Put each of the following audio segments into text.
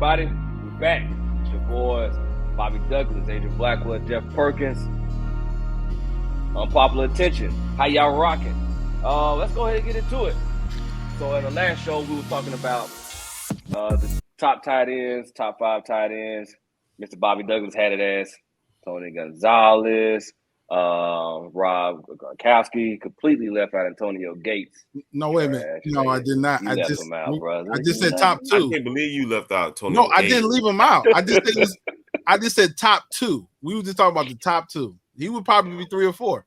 everybody? We're back. It's your boys, Bobby Douglas, Adrian Blackwood, Jeff Perkins. Unpopular Attention. How y'all rocking? Let's go ahead and get into it. So in the last show, we were talking about the top tight ends, top 5 tight ends. Mr. Bobby Douglas had it as Tony Gonzalez, Rob Gronkowski. Completely left out Antonio Gates. No, wait a minute. No, I did not. I just said top 2. I can't believe you left out Tony. No, I didn't leave him out. I just said top 2. We were just talking about the top 2. He would probably be 3 or 4.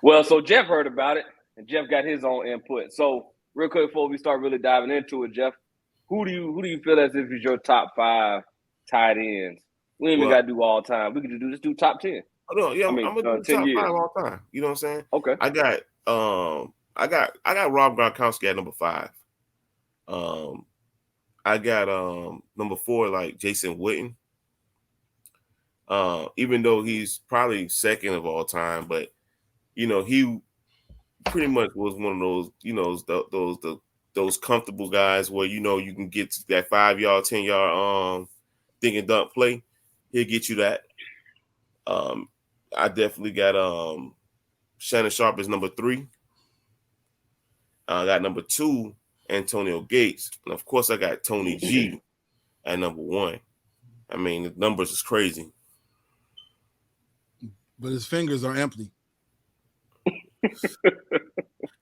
Well, so Jeff heard about it, and Jeff got his own input. So, real quick before we start really diving into it, Jeff, who do you feel as if is your top 5 tight ends? We ain't even got to do all time. We could just do top 10. Oh, no, yeah, I'm gonna do top 5 all time. You know what I'm saying? Okay. I got Rob Gronkowski at number 5. I got number 4 like Jason Witten. Even though he's probably second of all time, but you know, he pretty much was one of those, you know, those comfortable guys where, you know, you can get to that 5-yard, 10-yard think and dunk play. He'll get you that. I definitely got Shannon Sharp as number 3. I got number 2, Antonio Gates. And of course I got Tony G at number 1. I mean, the numbers is crazy. But his fingers are empty.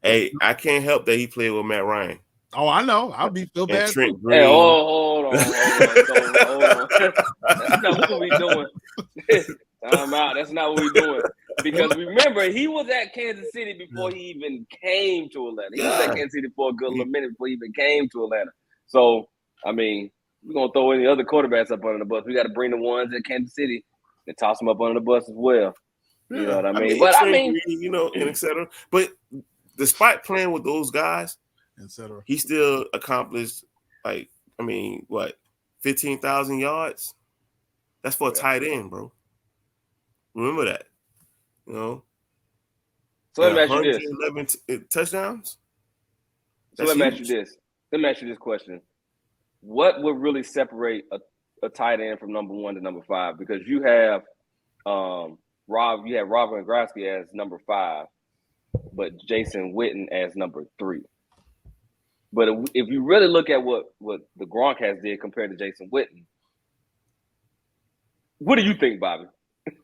Hey, I can't help that he played with Matt Ryan. Oh, I know. I'll be feel bad. Trent Green. Hey, hold on. That's not what we doing. Time out. That's not what we doing. Because remember, he was at Kansas City before he even came to Atlanta. He was at Kansas City for a good little minute before he even came to Atlanta. So, I mean, we're going to throw any other quarterbacks up under the bus. We got to bring the ones at Kansas City and toss them up under the bus as well. You know what I mean? But I mean, you know, and et cetera. But despite playing with those guys, etc., he still accomplished, like, I mean, what, 15,000 yards? That's for a tight end, bro. Remember that, you know. So let me ask you this: 111 touchdowns. So let me ask you this. Let me ask you this question: what would really separate a tight end from number 1 to number 5? Because you have Rob Gronkowski as number 5, but Jason Witten as number 3. But if you really look at what the Gronk has did compared to Jason Witten, what do you think, Bobby?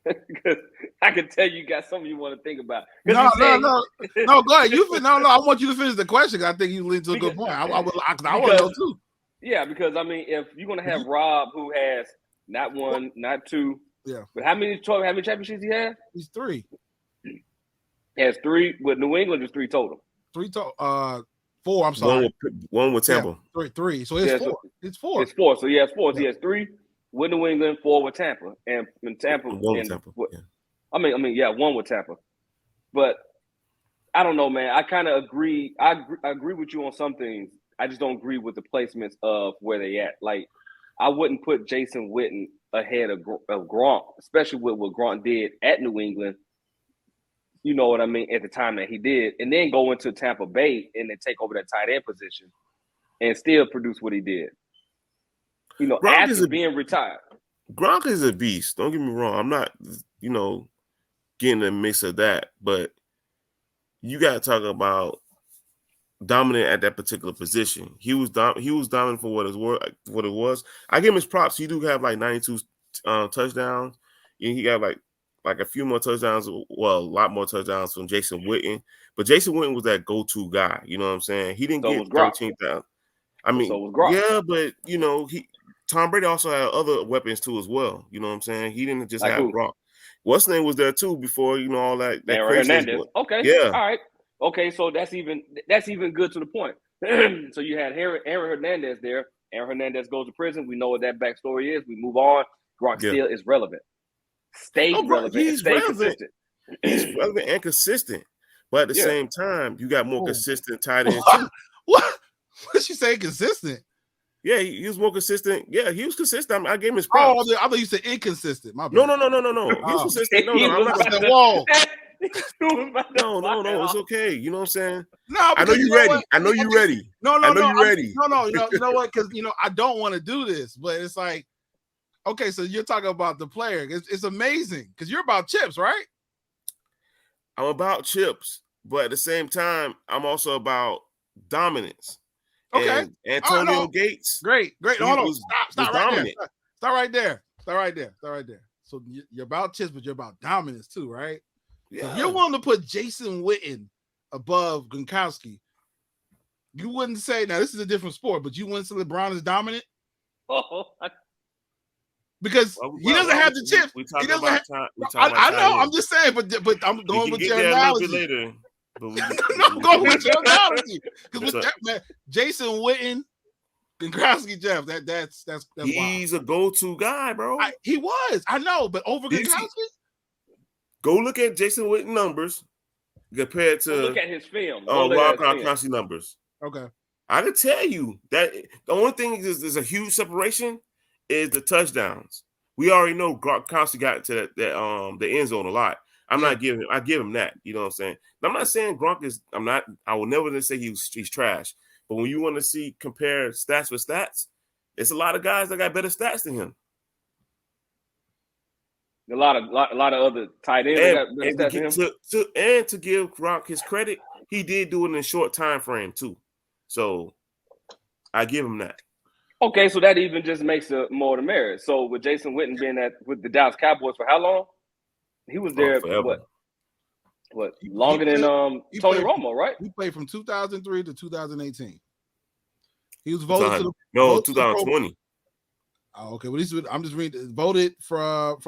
Because I can tell you got something you want to think about. No. Go ahead. I want you to finish the question. I think you lead to a good point. I want to know too. Yeah, because I mean, if you're gonna have Rob, who has not 1, not 2, yeah, but how many championships he has? He's 3. He has 3 with New England. Is 3 total? 3 total. 4. I'm sorry. One with Tampa. Yeah, 3. So it's 4. It's 4. It's 4. So he has 4. So he has 3 with New England, 4 with Tampa, and Tampa. 1 with Tampa. Yeah. I mean, 1 with Tampa. But I don't know, man. I kind of agree. I agree with you on some things. I just don't agree with the placements of where they at. Like, I wouldn't put Jason Witten ahead of Gronk, especially with what Gronk did at New England. You know what I mean? At the time that he did, and then go into Tampa Bay and then take over that tight end position and still produce what he did. You know, Gronk after being retired. Gronk is a beast. Don't get me wrong. I'm not, you know, getting a mix of that, but you got to talk about dominant at that particular position. He was dominant for what it was. I give him his props. He do have like 92 touchdowns. And he got like a few more touchdowns, well, a lot more touchdowns from Jason Witten. But Jason Witten was that go-to guy. You know what I'm saying? He didn't get 13,000. I mean, yeah, but you know, Tom Brady also had other weapons too as well. You know what I'm saying? He didn't just have Gronk. What's name was there too before, you know, all that Aaron Hernandez. Okay. Yeah. All right. Okay, so that's even good to the point. So you had Aaron Hernandez there. Aaron Hernandez goes to prison. We know what that backstory is. We move on. Gronk still is relevant. Relevant. He's consistent. He's relevant and consistent. But at the same time, you got more consistent tight ends too. What you say consistent? Yeah, he was more consistent. Yeah, he was consistent. I gave him his props. I thought you said inconsistent. My bad. No. He was consistent. No, I'm not. Whoa. No, it's okay. You know what I'm saying? No, I know you're ready. I know you're ready. No, I know you're ready. No. You know what? Because I don't want to do this, but it's like, okay, so you're talking about the player. It's amazing because you're about chips, right? I'm about chips, but at the same time, I'm also about dominance. Okay. And Antonio Gates. Great. Hold on. Stop right dominant. there. Stop right there. So you're about chips, but you're about dominance too, right? Yeah. So if you're willing to put Jason Witten above Gronkowski, you wouldn't say, now this is a different sport, but you wouldn't say LeBron is dominant? Because he doesn't have the chips. He doesn't have. I know. I'm just saying, but I'm going with your analogy. A little bit later. I'm going with your analogy because Jason Witten, Gronkowski, Jeff. That's he's wild. A go-to guy, bro. He was. I know, but over Gronkowski. Go look at Jason Witten numbers compared to look at his film. Gronkowski numbers. Okay. I can tell you that the only thing is there's a huge separation is the touchdowns. We already know Gronkowski got to the end zone a lot. I give him that. You know what I'm saying? I'm not saying Gronk is. I will never say he's trash. But when you want to see compare stats with stats, it's a lot of guys that got better stats than him. A lot of other tight ends got better stats than him. And to give Gronk his credit, he did do it in a short time frame too. So I give him that. Okay, so that even just makes it more the merit. So with Jason Witten being with the Dallas Cowboys for how long? He was there for what longer than Tony Romo, right? He played from 2003 to 2018. He was voted 2020. Oh, okay. Well, I'm just reading. Voted for.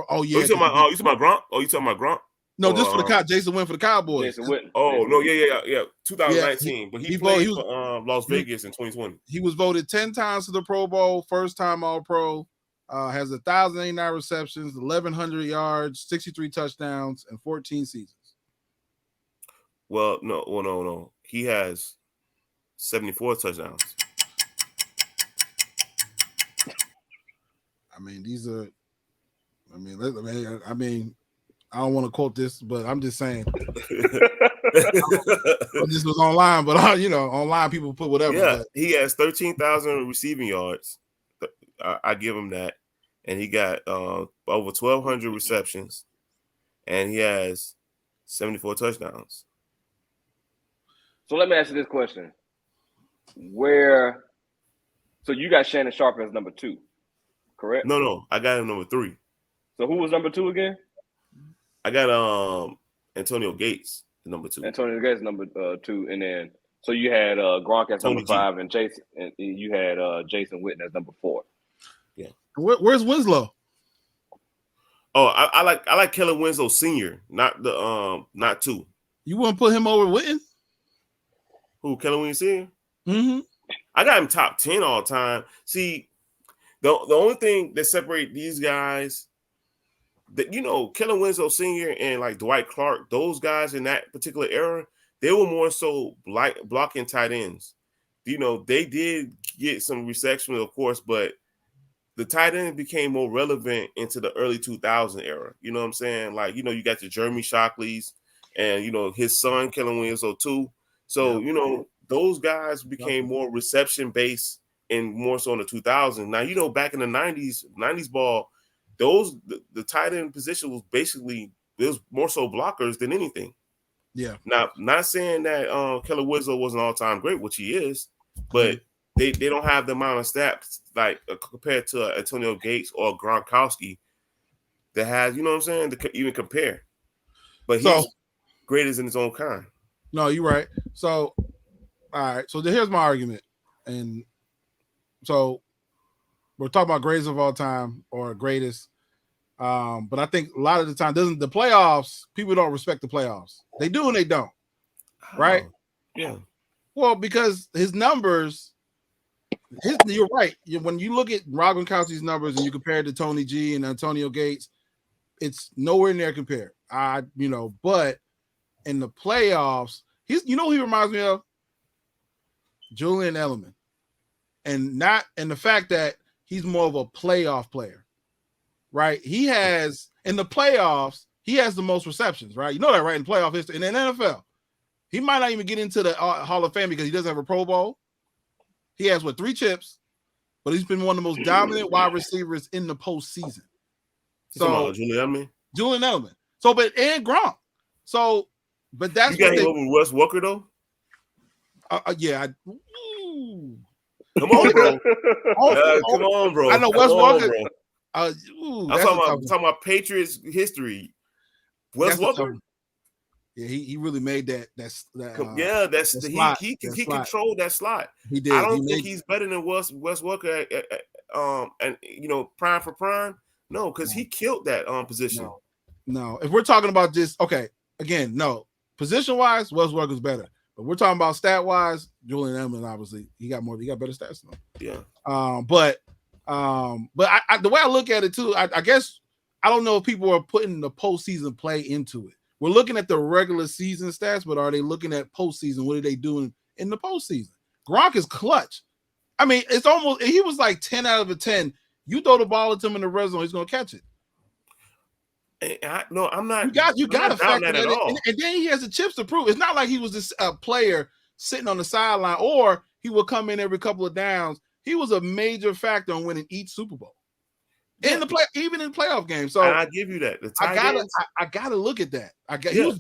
Oh yeah. You talking about Gronk? You talking about Gronk? No, just for the Jason Witten for the Cowboys. Jason Witten. Oh no, yeah. 2019, but he played for Las Vegas in 2020. He was voted 10 times to the Pro Bowl, first time All Pro. Has 1,089 receptions, 1,100 yards, 63 touchdowns, and 14 seasons. Well, no. He has 74 touchdowns. I mean, these are. I mean, I don't want to quote this, but I'm just saying. This was online, but online people put whatever. Yeah, but. He has 13,000 receiving yards. I give him that, and he got over 1,200 receptions, and he has 74 touchdowns. So let me ask you this question: So you got Shannon Sharp as number 2, correct? No, I got him number 3. So who was number 2 again? I got Antonio Gates number 2. Antonio Gates number 2, and then so you had Gronk as number 5, and Jason, and you had Jason Witten as number 4. Yeah. Where's Winslow? Oh, I like Kellen Winslow Sr., not 2. You wouldn't put him over Witten? Who, Kellen Winslow Sr.? Mm-hmm. I got him top 10 all time. See, the only thing that separates these guys, that Kellen Winslow Sr. and like Dwight Clark, those guys in that particular era, they were more so blocking tight ends. They did get some reception, of course, but the tight end became more relevant into the early 2000 era. You know what I'm saying? Like, you got the Jeremy Shockleys and, his son, Kellen Winslow too. So, those guys became more reception based and more so in the 2000s. Now, back in the 90s ball, the tight end position was basically, it was more so blockers than anything. Yeah. Now, not saying that Kellen Winslow was an all-time great, which he is, but they don't have the amount of stats like compared to Antonio Gates or Gronkowski that has, you know what I'm saying, to even compare. But he's greatest in his own kind. No, you're right. So, all right. So here's my argument. And so we're talking about greatest of all time or greatest. But I think a lot of the time, the playoffs, people don't respect the playoffs. They do and they don't. Right? Yeah. Well, because his numbers, you're right. When you look at Rob Gronkowski's numbers and you compare it to Tony G and Antonio Gates, it's nowhere near compared. But in the playoffs, who he reminds me of? Julian Edelman. And the fact that he's more of a playoff player, right? He has in the playoffs, he has the most receptions, right? You know that, right? In playoff history, in the NFL, he might not even get into the Hall of Fame because he doesn't have a Pro Bowl. He has 3 chips, but he's been one of the most dominant wide receivers in the postseason. So Julian Edelman. So, and Gronk. So, but that's you got him over Wes Walker though. Yeah. Come on, bro. Come on, bro. I know Wes Walker. I'm talking about Patriots history. Wes Walker. Yeah, he really made that. He controlled that slot. He did. I don't think he's better than Wes Walker. And prime for prime. No, because he killed that position. No, if we're talking about just again, no position wise, Wes Walker's better. But we're talking about stat wise, Julian Edelman obviously he got better stats than him. Yeah. But the way I look at it too, I guess I don't know if people are putting the postseason play into it. We're looking at the regular season stats, but are they looking at postseason? What are they doing in the postseason? Gronk is clutch. I mean, it's almost he was like 10 out of 10. You throw the ball at him in the red zone, he's gonna catch it. I'm not. You got to factor that in. And then he has the chips to prove. It's not like he was this player sitting on the sideline, or he will come in every couple of downs. He was a major factor in winning each Super Bowl. In the play, even in playoff games. So I give you that. I gotta look at that. He was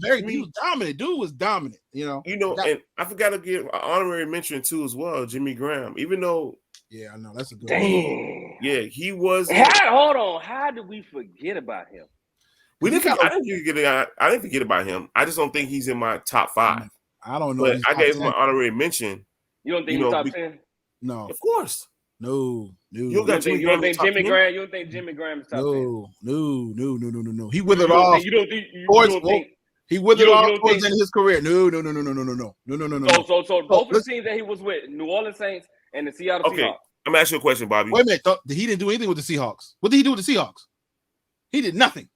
dominant. Dude was dominant. And I forgot to give an honorary mention too as well, Jimmy Graham. Even though, I know that's a good one. Yeah, he was. Hold on. How did we forget about him? I didn't forget about him. I just don't think he's in my top 5. I don't know. But I gave him an honorary mention. You don't think he's top 10? No, of course. No. You don't think Jimmy Graham? You don't think Jimmy Graham is top 10? No. He withered off. You don't think he withered off towards the end of his career? No. So both the teams that he was with, New Orleans Saints and the Seattle Seahawks. I'm gonna ask you a question, Bobby. Wait a minute. He didn't do anything with the Seahawks. What did he do with the Seahawks? He did nothing.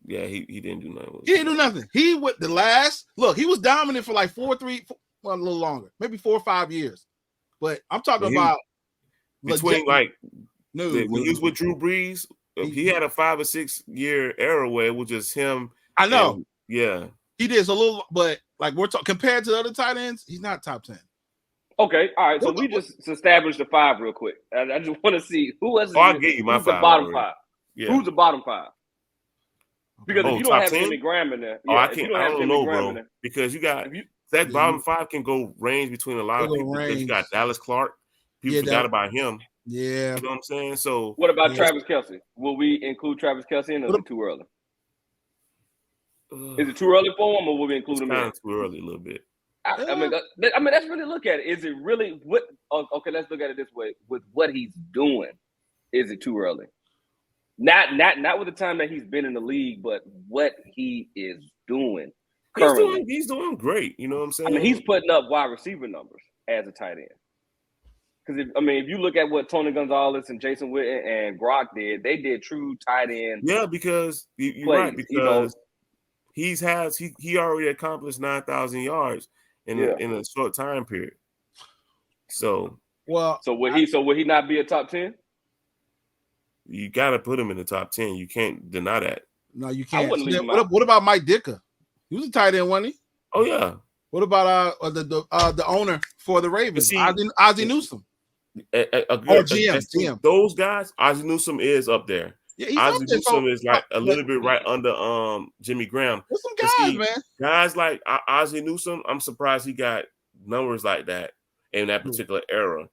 Yeah, he didn't do nothing. He didn't do nothing. He was dominant for like a little longer, maybe 4 or 5 years. But I'm talking about between when he was with Drew Brees, he had a 5 or 6 year era where it was just him. I know. Yeah, he did a little, but like we're talking compared to the other tight ends, he's not top 10. Okay, all right. So we just established the 5 real quick. I just want to see who else. I'll give you my 5. The bottom 5. Yeah. Who's the bottom 5? Because if you don't have Jimmy Graham in there, I don't know, bro. Because you got that bottom 5 can go range between a lot of people. Because you got Dallas Clark. People forgot about him. Yeah, you know what I'm saying. So what about Travis Kelce? Will we include Travis Kelce in, or is it too early? Is it too early for him, or will we include him? Kind of too early, a little bit. I mean, let's really look at it. Is it really what? Okay, let's look at it this way. With what he's doing, is it too early? Not with the time that he's been in the league, but what he is doing currently. He's doing great. You know what I'm saying? I mean, he's putting up wide receiver numbers as a tight end. Because if you look at what Tony Gonzalez and Jason Witten and Gronk did, they did true tight end. Yeah, because you're right. Because he already accomplished 9,000 yards in a short time period. So would he not be a top 10? You got to put him in the top 10. You can't deny that. No, you can't. What about Mike Ditka? He was a tight end, wasn't he? Oh yeah. What about the owner for the Ravens, Ozzie Newsome? GM. Those guys, Ozzie Newsome is up there. Yeah, Ozzie Newsome is like a little bit right under Jimmy Graham. There's some guys, man. Guys like Ozzie Newsome, I'm surprised he got numbers like that in that particular era.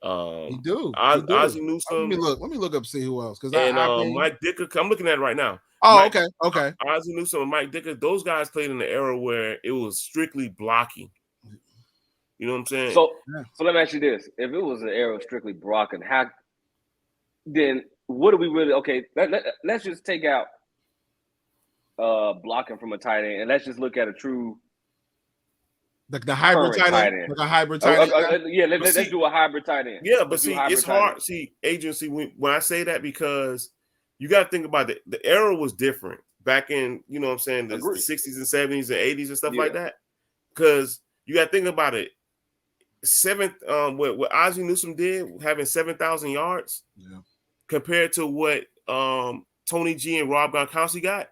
He do. Ozzie Newsome. Let me look up see who else Mike Ditka. I'm looking at it right now. Oh, okay. Ozzie Newsome and Mike Ditka. Those guys played in the era where it was strictly blocking. You know what I'm saying? So let me ask you this: if it was an era of strictly blocking, then what do we really? Okay, let's just take out blocking from a tight end, and let's just look at a true. The hybrid tight end, like a hybrid tight end. Let's do a hybrid tight end. Yeah, but it's hard. See, agency, when I say that, because you got to think about it. The era was different back in, you know what I'm saying, the 60s and 70s and 80s and stuff like that. Because you got to think about it. What Ozzie Newsome did, having 7,000 yards, compared to what Tony G and Rob Gronkowski got.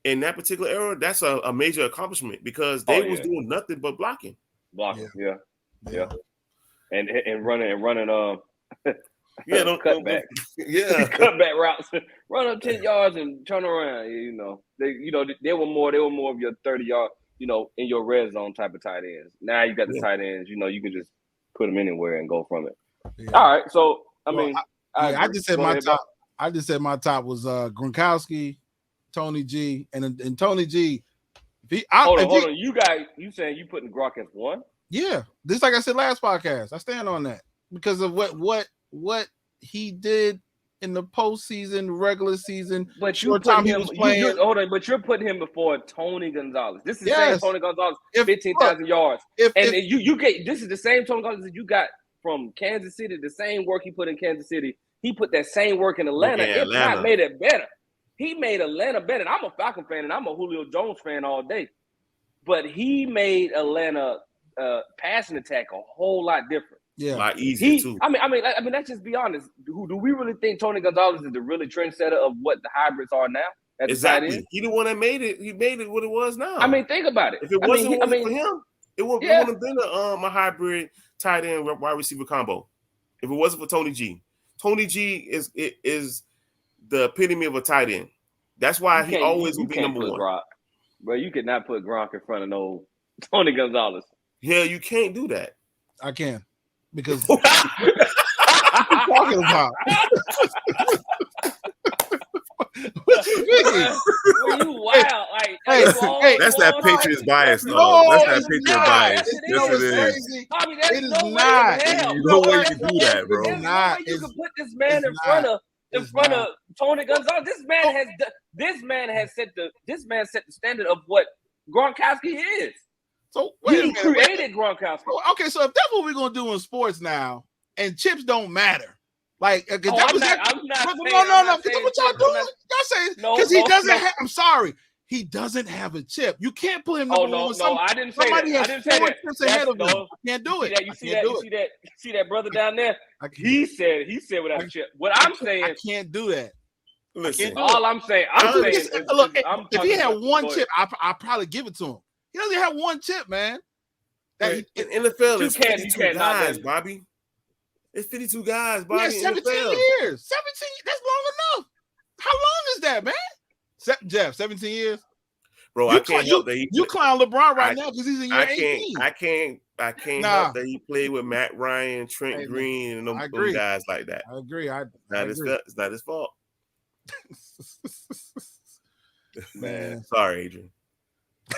in that particular era, that's a major accomplishment because they was doing nothing but blocking. Yeah. And running yeah, cutbacks. Yeah, cutback routes. Run up 10 yards and turn around. They were more of your 30-yard, in your red zone type of tight ends. Now you got the tight ends, you can just put them anywhere and go from it. Yeah. All right, so I just said my top. I just said my top was Gronkowski, Tony G, and Tony G. Hold on. You saying you putting Gronk as one? Yeah, this like I said last podcast. I stand on that because of what he did in the postseason, regular season. But you put him. But you're putting him before Tony Gonzalez. This is the same Tony Gonzalez, 15,000 yards. You get this is the same Tony Gonzalez that you got from Kansas City. The same work he put in Kansas City. He put that same work in Atlanta. If not made it better. He made Atlanta better. And I'm a Falcon fan and I'm a Julio Jones fan all day. But he made Atlanta passing attack a whole lot different. Yeah, a lot easier too. I mean, let's just be honest. Do we really think Tony Gonzalez is the really trendsetter of what the hybrids are now? Exactly. He the one that made it. He made it what it was now. I mean, think about it. If it wasn't for him, it wouldn't have been a hybrid tight end wide receiver combo. If it wasn't for Tony G. Tony G is the epitome of a tight end. That's why he always will be number one. Gronk. Bro, you could not put Gronk in front of no Tony Gonzalez. Yeah, you can't do that. I can. Because what you talking about? What you thinking? You wild. That's that Patriots bias, though. That's that Patriots bias. Yes, it is. It is not. There's no way you can do that, bro. There's no way you can put this man in front of Tony Gonzalez. This man set the standard of what Gronkowski is. So he created Gronkowski. Okay, so if that's what we're gonna do in sports now, and chips don't matter, like I'm not no. What y'all doing? Y'all saying because he doesn't have. I'm sorry, he doesn't have a chip. You can't put him number one. No, I didn't say that. I didn't say that. Chips ahead of him. I can't do it. You see that brother down there? He said without a chip. What I'm saying, I can't do that. Listen, all I'm saying, look, if he had one chip, I'd probably give it to him. He doesn't have one chip, man. In NFL, it's 52 guys, Bobby. It's 52 guys, Bobby. Yeah, 17 years. 17. That's long enough. How long is that, man? Jeff, 17 years. Bro, I can't help that you clown LeBron right now because he's in year 18. I can't help that he played with Matt Ryan, Trent Green, and them guys like that. I agree. It's not his fault. Man, sorry, Adrian.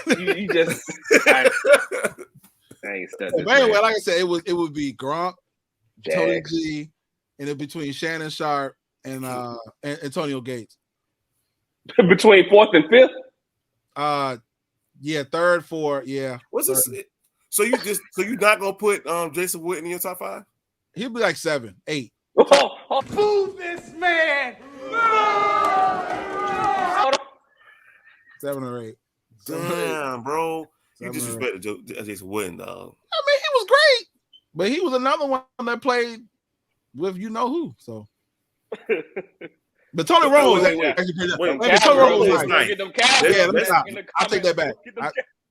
You just I ain't studying. But anyway, like I said, it would be Gronk, Tony G, and in between Shannon Sharp and Antonio Gates. Between fourth and fifth? Yeah, third, fourth, yeah. What's this? So you not gonna put Jason Witten in your top 5? He'll be like 7, 8. Move this man! 7 or 8. Damn, bro. You disrespected Jason Witten, dog. I mean, he was great, but he was another one that played with you know who. So, but Tony Romo was nice. Yeah, I'll take that back.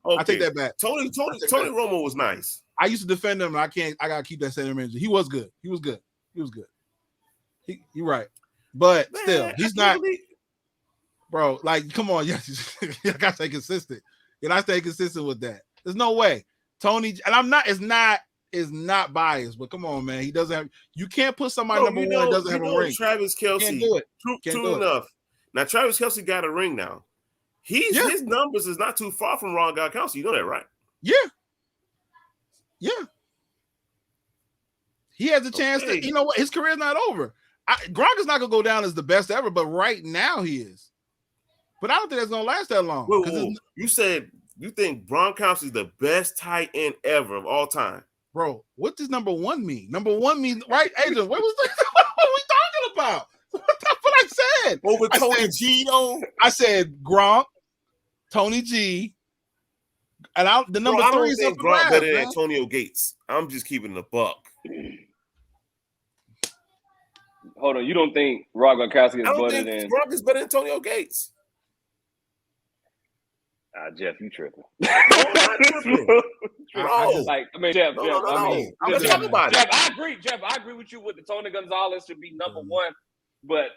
I take that back. Tony Romo was nice. I used to defend him, and I gotta keep that same energy. He was good. You're right, but still, he's not. Bro, like, come on, you gotta stay consistent. You gotta stay consistent with that. There's no way. Tony, and it's not biased, but come on, man. He doesn't have, you can't put somebody number one that doesn't have a ring. Travis Kelce. Can't do it. True enough. Now, Travis Kelce got a ring now. His numbers is not too far from Ron Gronkowski. You know that, right? Yeah. He has a chance to, you know what? His career's not over. Gronk is not gonna go down as the best ever, but right now he is. But I don't think that's gonna last that long. Whoa. You said you think Gronkowski is the best tight end ever of all time, bro? What does number one mean? Number one means right, Adrian. What are we talking about? What I said over Tony G. Though I said Gronk, Tony G, and the number 3 is up Gronk better than Antonio Gates. I'm just keeping the buck. Hold on, you don't think Rob Gronkowski is better than Gronk is better than Antonio Gates? Jeff, you tripping. No. Jeff, No. Let's talk about it. Jeff, I agree with you with the Tony Gonzalez should be number one. But,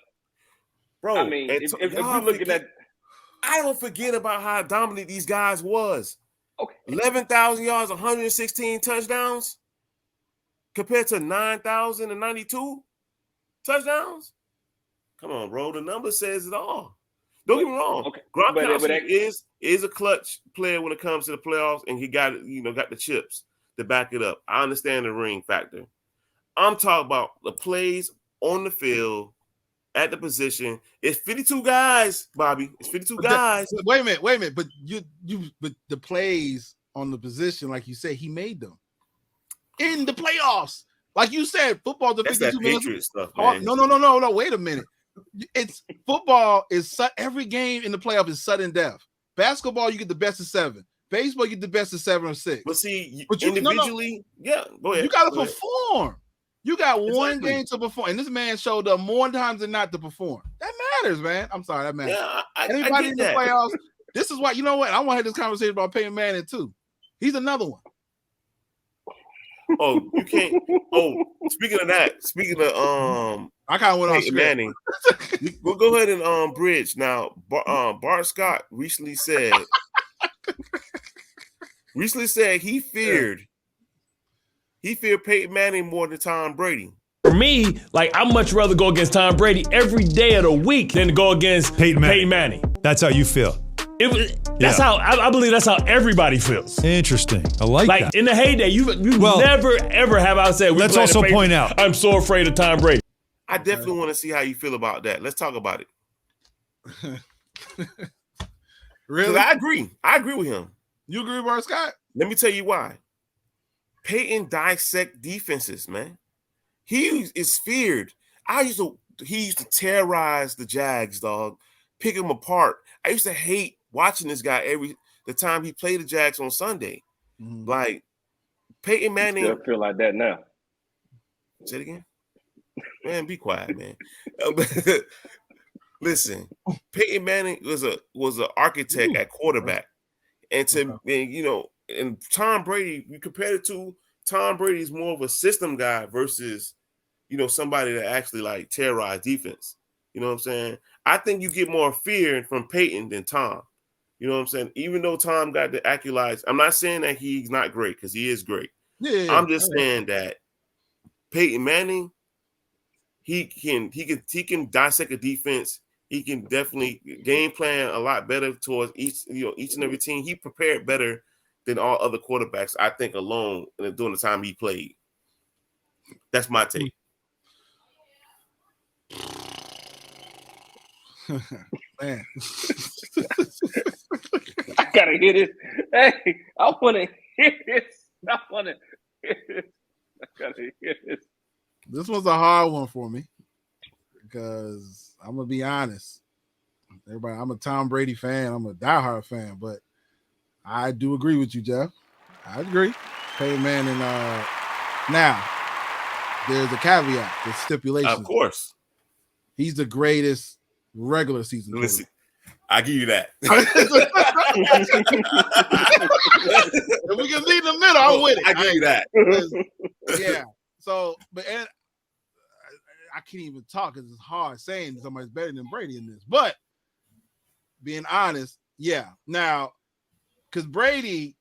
bro, I mean, if you're looking at... I don't forget about how dominant these guys was. Okay. 11,000 yards, 116 touchdowns compared to 9,092 touchdowns. Come on, bro. The number says it all. Don't get me wrong. Okay. Gronkowski is a clutch player when it comes to the playoffs, and he got the chips to back it up. I understand the ring factor. I'm talking about the plays on the field at the position. It's 52 guys, Bobby. It's 52 guys. Wait a minute. But but the plays on the position, like you said, he made them in the playoffs. Like you said, football. That's that Patriot stuff, man. No. Wait a minute. It's football is every game in the playoff is sudden death. Basketball, you get the best of 7. Baseball, you get the best of 7 or 6. But see, individually, yeah, go ahead. You got to perform. You got one game to perform, and this man showed up more times than not to perform. That matters, man. I'm sorry, that matters. Yeah, Anybody in the playoffs? This is why, you know what? I want to have this conversation about Peyton Manning too. He's another one. Oh, you can't. Oh, speaking of, I kind of went Peyton Manning. We'll go ahead and bridge now. Bart Scott recently said he feared Peyton Manning more than Tom Brady. For me, I'd much rather go against Tom Brady every day of the week than to go against Peyton Manning. That's how you feel. That's how I believe. That's how everybody feels. Interesting. I like that. In the heyday, you never ever have I said. Let's also point out, I'm so afraid of Tom Brady. I definitely want to see how you feel about that. Let's talk about it. Really? I agree with him. You agree with Bart Scott? Let me tell you why. Peyton dissect defenses, man. He is feared. He used to terrorize the Jags, dog. Pick them apart. I used to hate watching this guy the time he played the Jags on Sunday. Mm-hmm. Like Peyton Manning. I still feel like that now. Say it again. Man, be quiet, man. Listen, Peyton Manning was an architect at quarterback, and Tom Brady. You compare it to Tom Brady is more of a system guy versus somebody that actually terrorize defense. You know what I'm saying? I think you get more fear from Peyton than Tom. You know what I'm saying? Even though Tom got the accolades, I'm not saying that he's not great because he is great. Yeah, I'm just saying that Peyton Manning, he can dissect a defense. He can definitely game plan a lot better towards each and every team. He prepared better than all other quarterbacks, I think, alone during the time he played. That's my take. Man. I gotta hear this. Hey, I want to hear this. I gotta hear this. This was a hard one for me because I'm gonna be honest. Everybody, I'm a Tom Brady fan. I'm a diehard fan, but I do agree with you, Jeff. I agree. Peyton Manning. Now, there's a caveat, the stipulation. Of course, he's the greatest regular season. Listen, I give you that. If we can meet in the middle, I'm with it. I give you that. Yeah. So, and I can't even talk because it's hard saying somebody's better than Brady in this. But being honest, yeah. Now, because Brady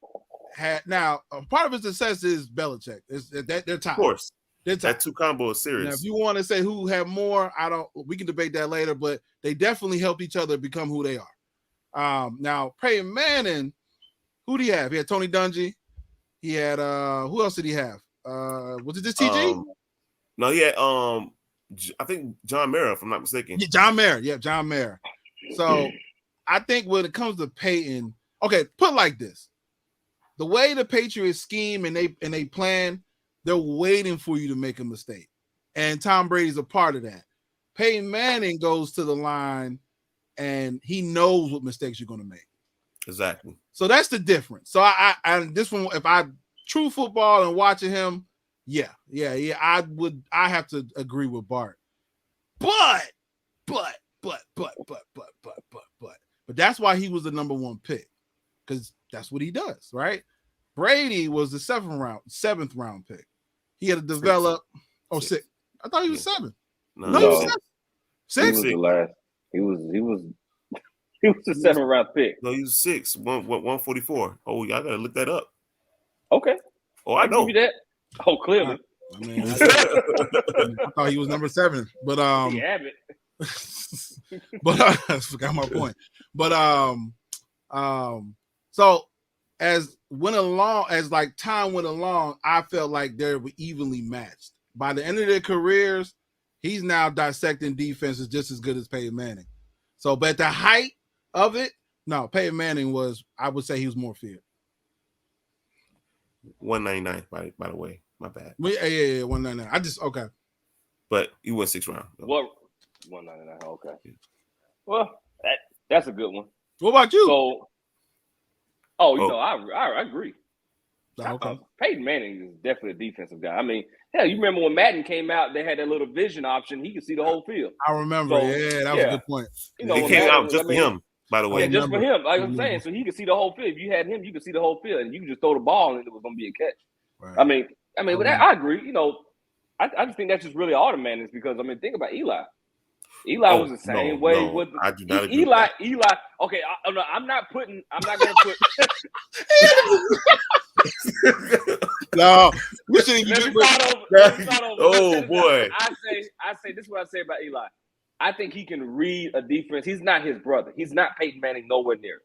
had a part of his success is Belichick. They're tied. Of course. That two combo is serious. Now, if you want to say who had more, we can debate that later, but they definitely helped each other become who they are. Now, Peyton Manning, who do he have? He had Tony Dungy. He had who else did he have? Was it this TG? No, he had I think John Mara, if I'm not mistaken. Yeah, John Mara. Yeah, John Mara. So I think when it comes to Peyton, okay, put it like this. The way the Patriots scheme and they plan, they're waiting for you to make a mistake. And Tom Brady's a part of that. Peyton Manning goes to the line and he knows what mistakes you're going to make. Exactly. So that's the difference. So I this one, if I true football and watching him, yeah, I have to agree with Bart. But that's why he was the number one pick. because that's what he does, right? Brady was the seventh round pick. He had to develop. Six. I thought he was 7. No, he was 7. He was the last. He was the 7th round pick. No, he was 6. 144. Oh, y'all gotta look that up. Okay. Oh, I know. Give you that. Oh, clearly. I mean, I thought he was number 7, but but I forgot my point. But so as time went along, I felt like they were evenly matched. By the end of their careers, he's now dissecting defenses just as good as Peyton Manning. So, but at the height of it, no, Peyton Manning I would say he was more feared. 199, by the way. My bad. Yeah, 199. Okay. But he went 6th round. What? 199. Okay. Well, that's a good one. What about you? So, I agree. Okay. Peyton Manning is definitely a defensive guy. I mean, hell, you remember when Madden came out, they had that little vision option. He could see the whole field. I remember. So, that was a good point. It came out just for him, by the way. Yeah, just for him. Like I'm saying, so he could see the whole field. If you had him, you could see the whole field, and you could just throw the ball, and it was going to be a catch. Right. I mean, but I agree. I just think that's just really all the Mannings because think about Eli. Eli was the same way. No, I do not agree. Eli. Okay, I'm not going to put. No, we shouldn't even. Oh boy! I say this is what I say about Eli. I think he can read a defense. He's not his brother. He's not Peyton Manning, nowhere near.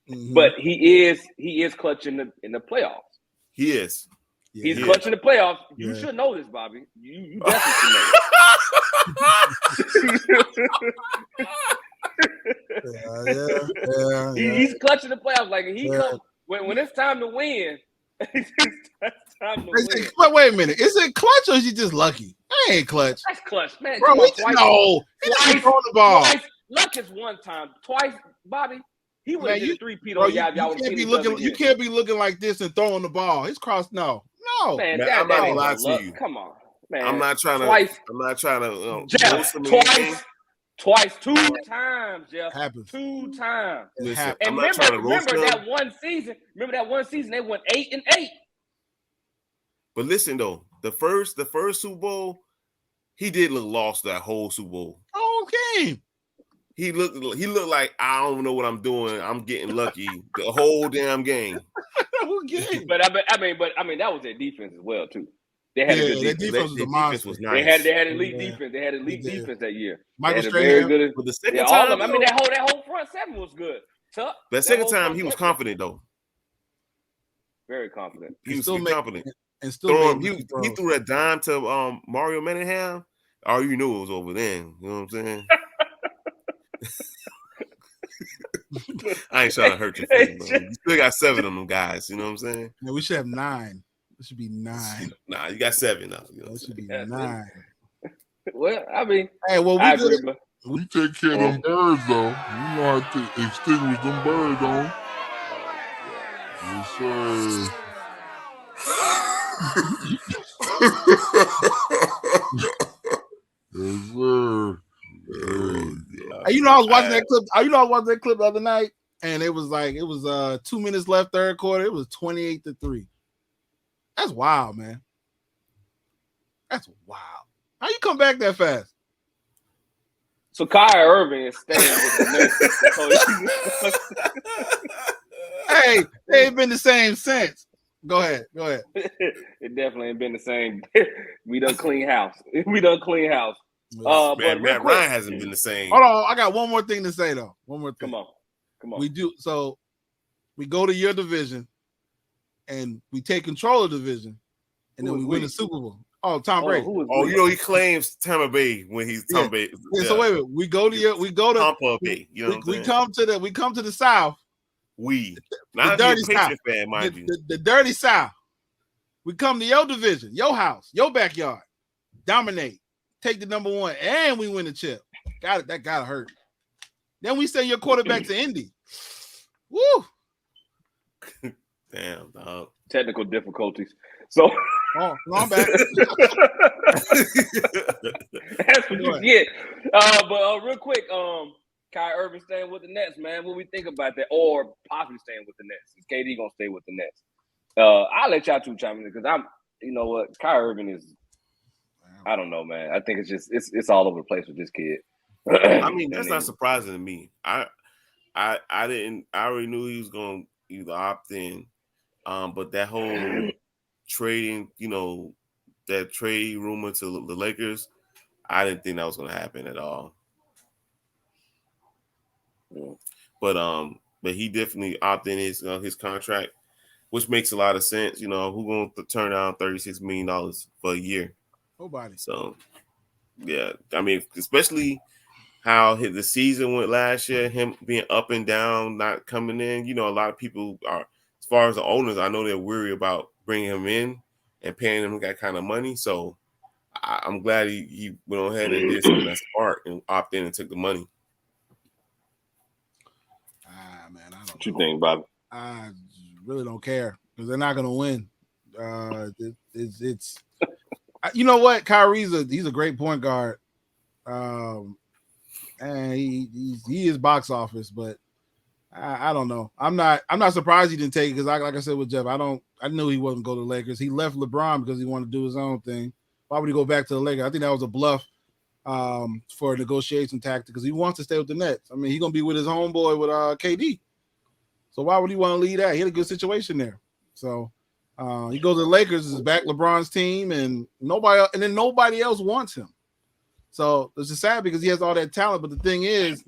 Mm-hmm. But he is clutch in the playoffs. He is. Yeah, he's clutch in the playoffs. You should know this, Bobby. You definitely should know. He's clutch in the playoffs. Like he comes when it's time to win. It's time to win. Wait a minute. Is it clutch or is he just lucky? That ain't clutch. That's clutch, man. Bro, he's twice throwing the ball. Luck is one time. Twice, Bobby. He would have did a 3-peat on y'all. You can't be looking like this and throwing the ball. It's crossed. No. Man, I'm not gonna lie to you. Come on, man. I'm not trying to. Jeff, twice, 2 times, Jeff. Happens. 2 times. Listen, and remember that one season. They went 8-8. But listen though, the first Super Bowl, he did look lost that whole Super Bowl. Okay. He looked like I don't know what I'm doing. I'm getting lucky the whole damn game. But I mean, that was their defense as well too. They had a good defense. Their defense was a monster. Was nice. They had elite defense. They had elite defense that year. Michael Strahan. But the second time, I mean, that whole front seven was good. That second time, he was confident though. Very confident. He was confident. And still, he threw that dime to Mario Manningham. All you knew was over there. You know what I'm saying? I ain't trying to hurt your feelings, bro. You still got 7 of them guys. You know what I'm saying? Yeah, we should have 9. It should be 9. Nah, you got 7 now. You know it should be 9. Well, I mean, we take care of them birds, though. You know how to extinguish them birds, though. Yes, sir. Yes, sir. You know, I was watching that clip. You know, I was watching that clip the other night, and it was 2 minutes left, third quarter. It was 28-3. That's wild, man. That's wild. How you come back that fast? So Kyrie Irving is staying with the Knicks. Hey, they ain't been the same since. Go ahead. It definitely ain't been the same. We done clean house. Man, Matt Ryan hasn't been the same. Hold on, I got one more thing to say though. One more thing. Come on. We do so. We go to your division, and we take control of the division, and then we win the Super Bowl. Oh, Tom Brady. You know he claims Tampa Bay when he's Tampa Bay. Yeah, so wait a minute. We go to Tampa Bay. You know we come to the South. The dirty South. Fan, mind you. The dirty South. We come to your division, your house, your backyard, dominate, take the number 1, and we win the chip. That gotta hurt. Then we send your quarterback to Indy. Woo! Damn, dog. Technical difficulties. So I'm back. That's what you get. But real quick, Kyrie Irving staying with the Nets, man. What we think about that? Or possibly staying with the Nets. Is KD gonna stay with the Nets? I'll let y'all two chime in because you know what, Kyrie Irving is. I don't know, man. I think it's all over the place with this kid. I mean, that's not surprising to me. I already knew he was going to either opt in, but that whole trading, that trade rumor to the Lakers, I didn't think that was going to happen at all. Yeah. But he definitely opted in his contract, which makes a lot of sense. Who's going to turn down $36 million for a year? Nobody. So, yeah, I mean, especially how the season went last year, him being up and down, not coming in. A lot of people are, as far as the owners, I know they're worried about bringing him in and paying him that kind of money. So I'm glad he went ahead and did something that's smart and opted in and took the money. Man, I don't know. What you think, Bobby? I really don't care because they're not going to win. It's you know what? Kyrie's he's a great point guard. And he is box office, but I don't know. I'm not surprised he didn't take it because like I said with Jeff, I knew he wasn't going to the Lakers. He left LeBron because he wanted to do his own thing. Why would he go back to the Lakers? I think that was a bluff for a negotiation tactic because he wants to stay with the Nets. I mean, he's gonna be with his homeboy with KD. So why would he want to leave that? He had a good situation there. So he goes to the Lakers, is back LeBron's team, and nobody else wants him. So it's just sad because he has all that talent. But the thing is,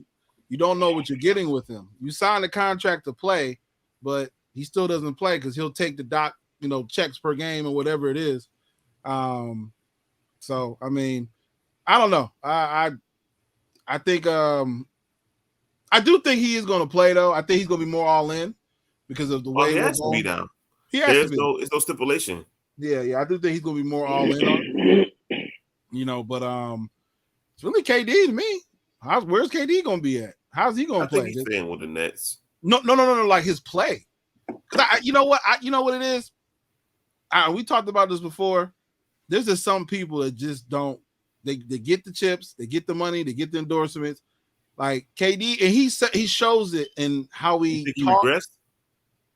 you don't know what you're getting with him. You sign a contract to play, but he still doesn't play because he'll take the checks per game or whatever it is. So I mean, I don't know. I think I do think he is going to play though. I think he's going to be more all in because of the way he has to be down. He has to be. It's no stipulation. Yeah. I do think he's going to be more all in on it. But it's really KD to me. Where's KD going to be at? How's he going to play? I think he's staying with the Nets. No. Like his play. Because you know what it is. We talked about this before. There's just some people that just don't. They get the chips, they get the money, they get the endorsements. Like KD, and he shows it in how he regressed.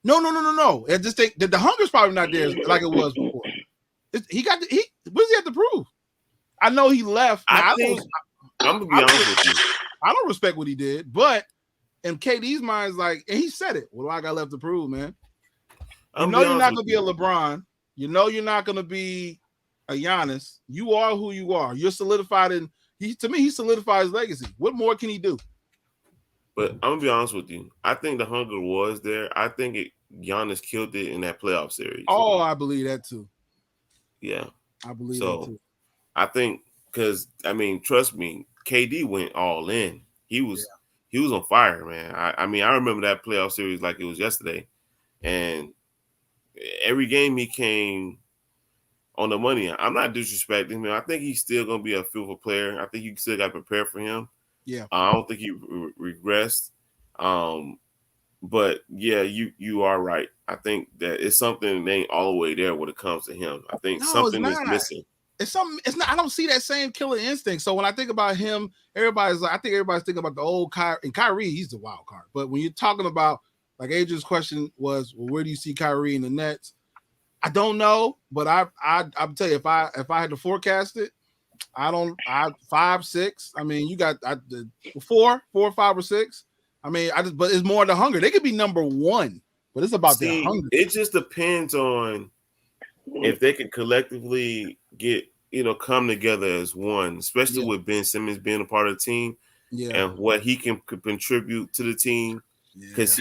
No. I just think that the hunger's probably not there like it was before. What does he have to prove? I know he left. I'm gonna be honest with you. I don't respect what he did, but in KD's mind, is like, and he said it. What do I got left to prove, man? You're not gonna be a LeBron. You're not gonna be a Giannis. You are who you are. You're solidified he solidified his legacy. What more can he do? But I'm gonna be honest with you. I think the hunger was there. I think Giannis killed it in that playoff series. Oh, I believe that too. Yeah, I believe that too. I think because trust me, KD went all in. He was on fire, man. I remember that playoff series like it was yesterday, and every game he came on the money. I'm not disrespecting him. I think he's still going to be a fearful player. I think you still got to prepare for him. Yeah. I don't think he regressed. But yeah, you are right. I think that it's something that ain't all the way there when it comes to him. I think something is missing. It's something. It's not. I don't see that same killer instinct. So when I think about him, I think everybody's thinking about the old Kyrie. And Kyrie, he's the wild card. But when you're talking about, like Adrian's question was, well, where do you see Kyrie in the Nets? I don't know, but I'll tell you if I had to forecast it, 5, 6. I mean, you got 4, 5, or 6. I mean, but it's more the hunger. They could be number 1, but it's about the hunger. It just depends on if they can collectively come together as one, especially with Ben Simmons being a part of the team, and what he can contribute to the team. Because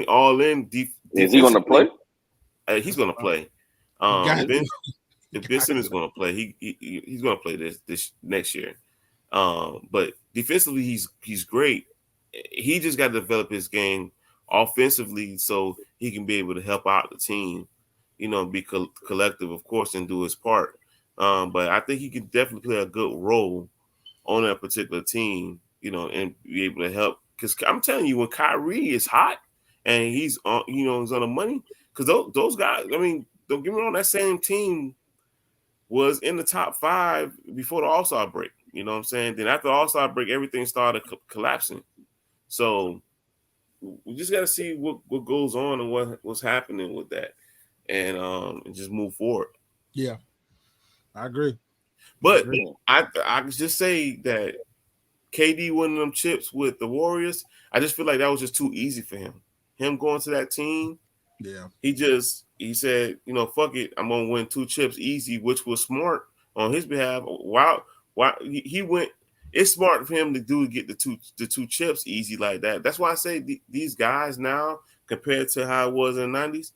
all in. Is he going to play? He's going to play. Ben Simmons is going to play. He's going to play this next year. But defensively, he's great. He just got to develop his game offensively so he can be able to help out the team. Be collective, of course, and do his part. But I think he can definitely play a good role on that particular team. And be able to help. Because I'm telling you, when Kyrie is hot and he's on, he's on the money. Because those guys, don't get me wrong, that same team was in the top 5 before the All-Star break. You know what I'm saying? Then after the All-Star break, everything started collapsing. So we just got to see what goes on and what's happening with that, and just move forward. Yeah, I agree. But I just say that KD winning them chips with the Warriors, I just feel like that was just too easy for him. Him going to that team, yeah. He said, fuck it, I'm gonna win 2 chips easy, which was smart on his behalf. Why he went? It's smart for him to get the two chips easy like that. That's why I say these guys now, compared to how it was in the 90s,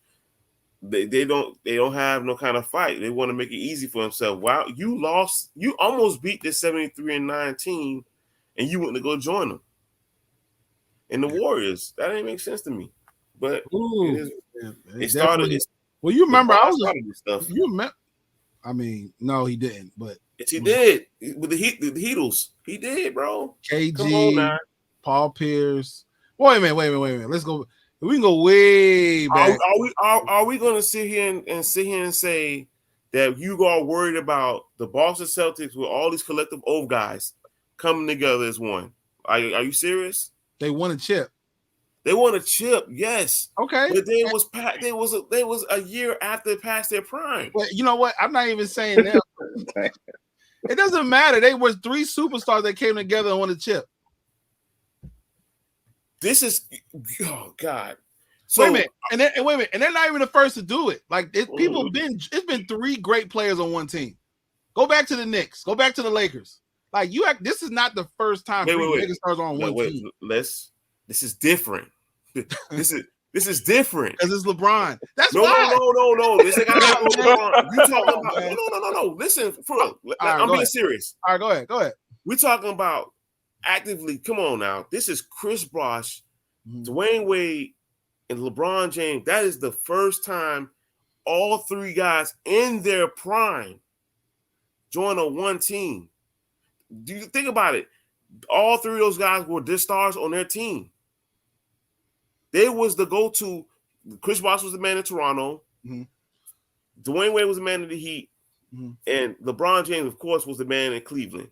they don't have no kind of fight. They want to make it easy for themselves. Wow, you lost. You almost beat this 73-9 team, and you went to go join them. And the Warriors, that ain't make sense to me. But it started. Well, you remember I was this stuff. You remember? I mean, no, he didn't. But yes, he did with the Heatles. He did, bro. KG, come on now. Paul Pierce. Wait a minute. Let's go. We can go way back. Are we going to sit here and say that you are worried about the Boston Celtics with all these collective old guys coming together as one? Are you serious? They won a chip. They won a chip, yes. Okay, but they was a year after they passed their prime. Well, you know what? I'm not even saying that. It doesn't matter. They were 3 superstars that came together and won a chip. This is, oh God. So, wait a minute, and they're not even the first to do it. Like it's been 3 great players on one team. Go back to the Knicks. Go back to the Lakers. Like this is not the first time 3 mega stars on one team. This is different. This is different. Because it's LeBron. That's no. This ain't got nothing to do with LeBron. You talking about no. Listen, I'm being serious. All right, go ahead. We're talking about actively. Come on now. This is Chris Bosh, Dwayne Wade, and LeBron James. That is the first time all 3 guys in their prime join on one team. Do you think about it? All 3 of those guys were the stars on their team. They was the go-to. Chris Bosh was the man in Toronto. Mm-hmm. Dwayne Wade was the man in the Heat. Mm-hmm. And LeBron James, of course, was the man in Cleveland.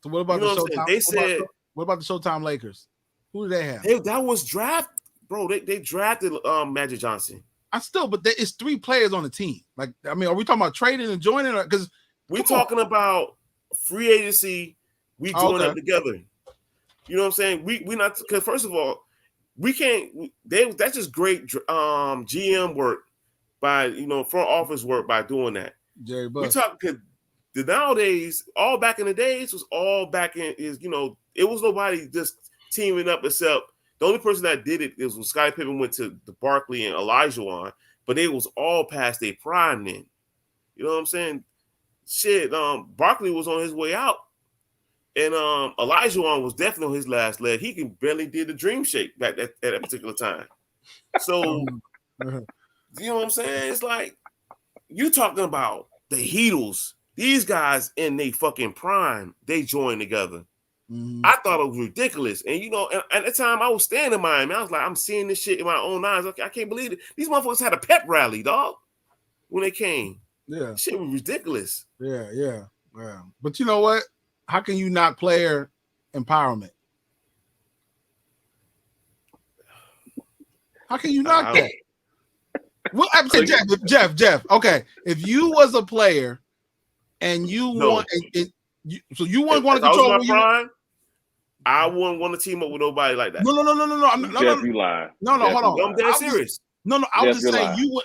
So what about the Showtime? What about the Showtime Lakers? Who do they have? That was draft, bro. They drafted Magic Johnson. But it's 3 players on the team. Like, I mean, are we talking about trading and joining? Because we're talking about free agency. We join up together. You know what I'm saying? We not, because first of all, we can't. That's just great GM work by front office work by doing that. Jerry Buss. We talk because nowadays, all back in the days was all back in it was nobody just teaming up except the only person that did it is when Scottie Pippen went to the Barkley and Olajuwon, but it was all past their prime then. You know what I'm saying? Shit, Barkley was on his way out. And Olajuwon was definitely on his last leg. He can barely did the dream shake back at that particular time. So, you know what I'm saying? It's like you talking about the Heatles. These guys in their fucking prime, they joined together. Mm-hmm. I thought it was ridiculous. And at the time I was standing in Miami, I was like, I'm seeing this shit in my own eyes. Okay, I can't believe it. These motherfuckers had a pep rally, dog, when they came. Yeah, shit was ridiculous. Yeah. But you know what? How can you not player empowerment? How can you knock that? Well, I'm saying, Jeff. Okay, if you was a player and you want, so you wouldn't want to control my prime, I wouldn't want to team up with nobody like that. No. Jeff, you lying. No, hold on. I'm dead serious. I was just saying you would.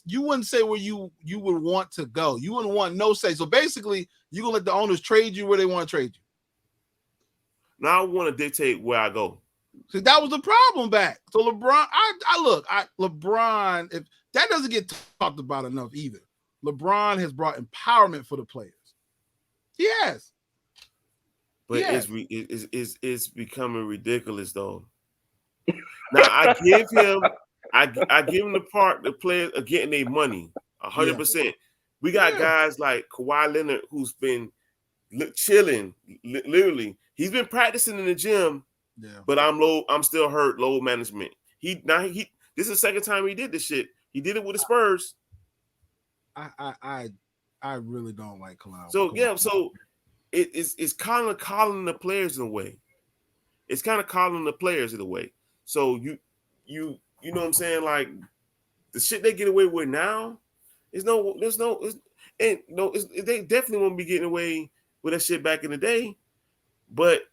You wouldn't say where you would want to go. You wouldn't want no say. So basically, you gonna let the owners trade you where they want to trade you. Now I want to dictate where I go. See, that was the problem back. So LeBron, LeBron, if that doesn't get talked about enough either. LeBron has brought empowerment for the players. Yes. But it's becoming ridiculous though. Now I give him the part the players are getting their money 100%. We got guys like Kawhi Leonard who's been chilling, literally. He's been practicing in the gym, but I'm still hurt. Load management. This is the second time he did this shit. He did it with the Spurs. I really don't like Kawhi. So it's kind of calling the players in a way. it's kind of calling the players in a way. So you know what I'm saying? Like the shit they get away with now, they definitely won't be getting away with that shit back in the day. But